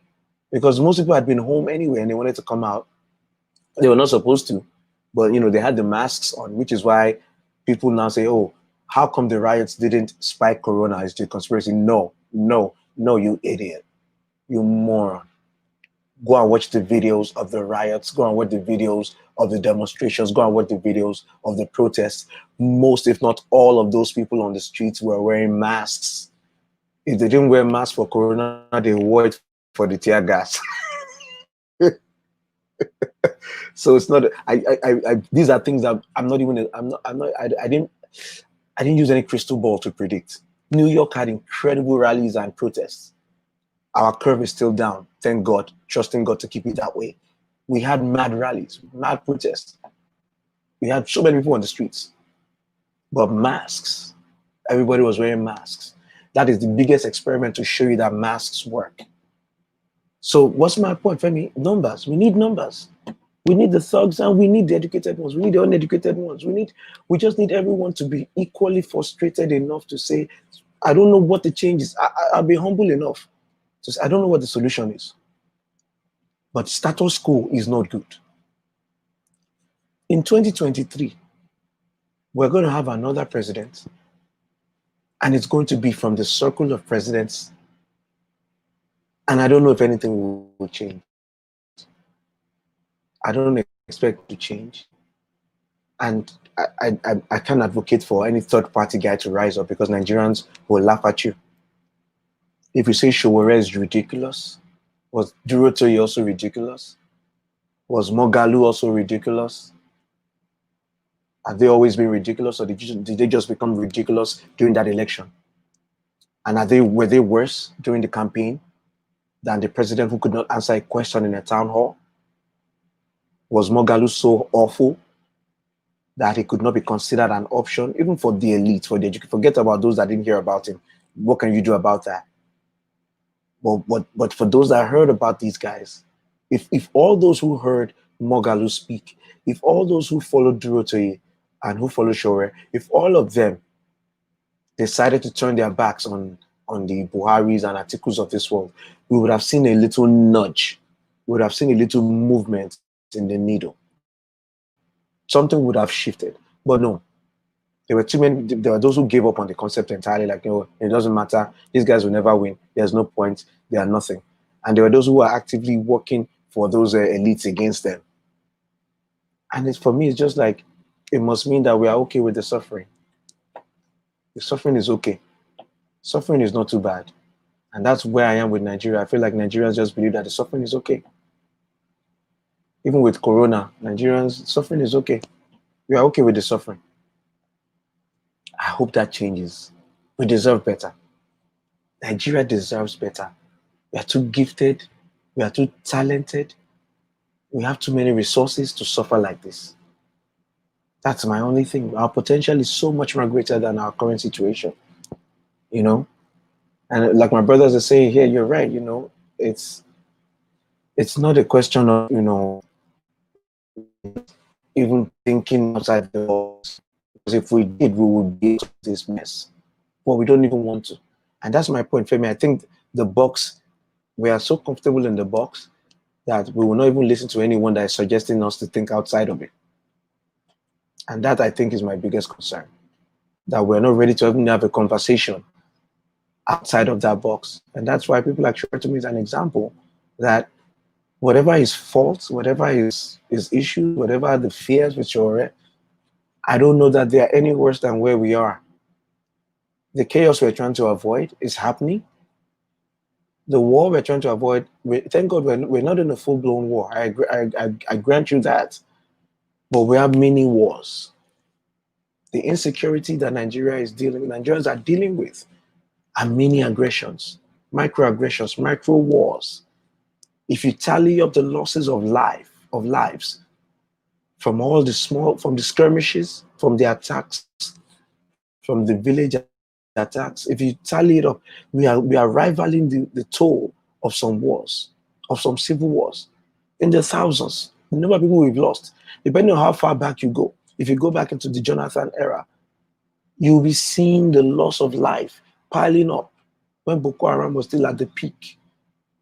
because most people had been home anyway and they wanted to come out. They were not supposed to, but they had the masks on, which is why people now say, oh, how come the riots didn't spike corona? Is the conspiracy? No, you idiot. You moron. Go and watch the videos of the riots. Go and watch the videos of the demonstrations. Go and watch the videos of the protests. Most, if not all of those people on the streets were wearing masks. If they didn't wear masks for corona, they wore it for the tear gas. So it's not. These are things that I didn't use any crystal ball to predict. New York had incredible rallies and protests. Our curve is still down. Thank God. Trusting God to keep it that way. We had mad rallies, mad protests. We had so many people on the streets. But masks, everybody was wearing masks. That is the biggest experiment to show you that masks work. So what's my point, Femi? Numbers. We need numbers. We need the thugs and we need the educated ones. We need the uneducated ones. We just need everyone to be equally frustrated enough to say, I don't know what the change is. I'll be humble enough to say, I don't know what the solution is. But status quo is not good. In 2023, we're going to have another president, and it's going to be from the circle of presidents. And I don't know if anything will change. I don't expect to change. And I can't advocate for any third party guy to rise up because Nigerians will laugh at you. If you say Showore is ridiculous, was Durotoye also ridiculous? Was Mogalu also ridiculous? Have they always been ridiculous, or did they just become ridiculous during that election? And were they worse during the campaign than the president who could not answer a question in a town hall? Was Mogalu so awful that he could not be considered an option, even for the elite, for the education? Forget about those that didn't hear about him. What can you do about that? But for those that heard about these guys, if all those who heard Mogalu speak, if all those who followed Durotoye and who followed Shore, if all of them decided to turn their backs on the Buharis and Atikus of this world, we would have seen a little nudge. We would have seen a little movement in the needle. Something would have shifted. But no, there were too many. There were those who gave up on the concept entirely. Like, it doesn't matter. These guys will never win. There's no point. They are nothing. And there were those who were actively working for those elites against them. And for me, it's just like, it must mean that we are okay with the suffering. The suffering is okay. Suffering is not too bad. And that's where I am with Nigeria. I feel like Nigerians just believe that the suffering is okay. Even with Corona, Nigerians, suffering is okay. We are okay with the suffering. I hope that changes. We deserve better. Nigeria deserves better. We are too gifted. We are too talented. We have too many resources to suffer like this. That's my only thing. Our potential is so much more greater than our current situation. And like my brothers are saying here, you're right. It's not a question of, even thinking outside the box. Because if we did, we would be into this mess. But we don't even want to. And that's my point, Femi. I think the box, we are so comfortable in the box that we will not even listen to anyone that is suggesting us to think outside of it. And that, I think, is my biggest concern. That we're not ready to even have a conversation outside of that box. And that's why people like Shore to me is an example that whatever his faults, whatever his issues, whatever the fears with Shore, I don't know that they are any worse than where we are. The chaos we're trying to avoid is happening. The war we're trying to avoid, thank God we're not in a full-blown war. I grant you that. But we have many wars. The insecurity that Nigerians are dealing with are many aggressions, microaggressions, micro wars. If you tally up the losses of lives, from the skirmishes, from the attacks, from the village attacks, if you tally it up, we are rivaling the toll of some wars, of some civil wars, in the thousands. The number of people we've lost, depending on how far back you go. If you go back into the Jonathan era, you'll be seeing the loss of life piling up. When Boko Haram was still at the peak,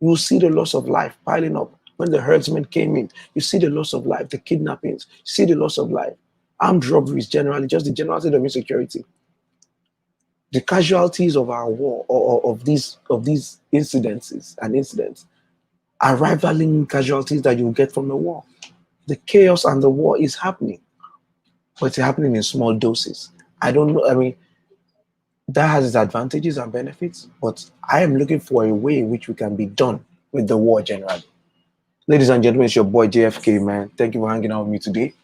you will see the loss of life piling up. When the herdsmen came in, you see the loss of life, the kidnappings, you see the loss of life, armed robberies generally, just the general state of insecurity. The casualties of our war, or of these incidents are rivaling casualties that you get from the war. The chaos and the war is happening, but it's happening in small doses. I don't know. I mean, that has its advantages and benefits, but I am looking for a way in which we can be done with the war generally. Ladies and gentlemen, it's your boy JFK, man. Thank you for hanging out with me today.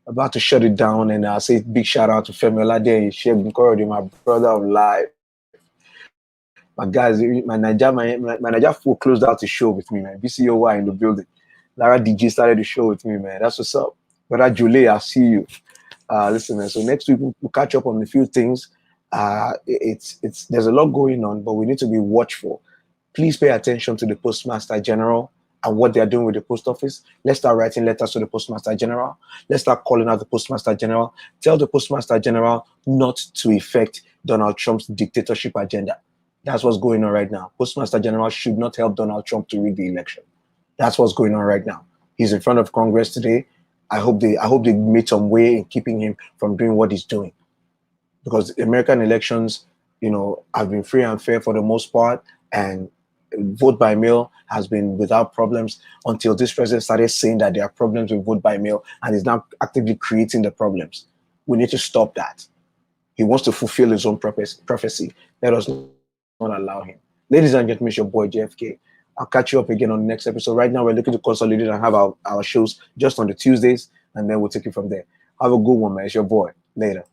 About to shut it down, and I'll say big shout out to Femi Olade, Shegun Korode, my brother of life. My guys, my Naija fool closed out the show with me, man. BCOY in the building. Lara DJ started the show with me, man. That's what's up. Brother Jule, I'll see you. Listen, man. So next week we'll catch up on a few things. There's a lot going on, but we need to be watchful. Please pay attention to the Postmaster General and what they're doing with the post office. Let's start writing letters to the Postmaster General. Let's start calling out the Postmaster General. Tell the Postmaster General not to effect Donald Trump's dictatorship agenda. That's what's going on right now. Postmaster General should not help Donald Trump to rig the election. That's what's going on right now. He's in front of Congress today. I hope they made some way in keeping him from doing what he's doing. Because American elections, have been free and fair for the most part, and vote by mail has been without problems until this president started saying that there are problems with vote by mail and is now actively creating the problems. We need to stop that. He wants to fulfill his own prophecy. Let us not allow him. Ladies and gentlemen, it's your boy JFK. I'll catch you up again on the next episode. Right now, we're looking to consolidate and have our shows just on the Tuesdays, and then we'll take it from there. Have a good one, man. It's your boy. Later.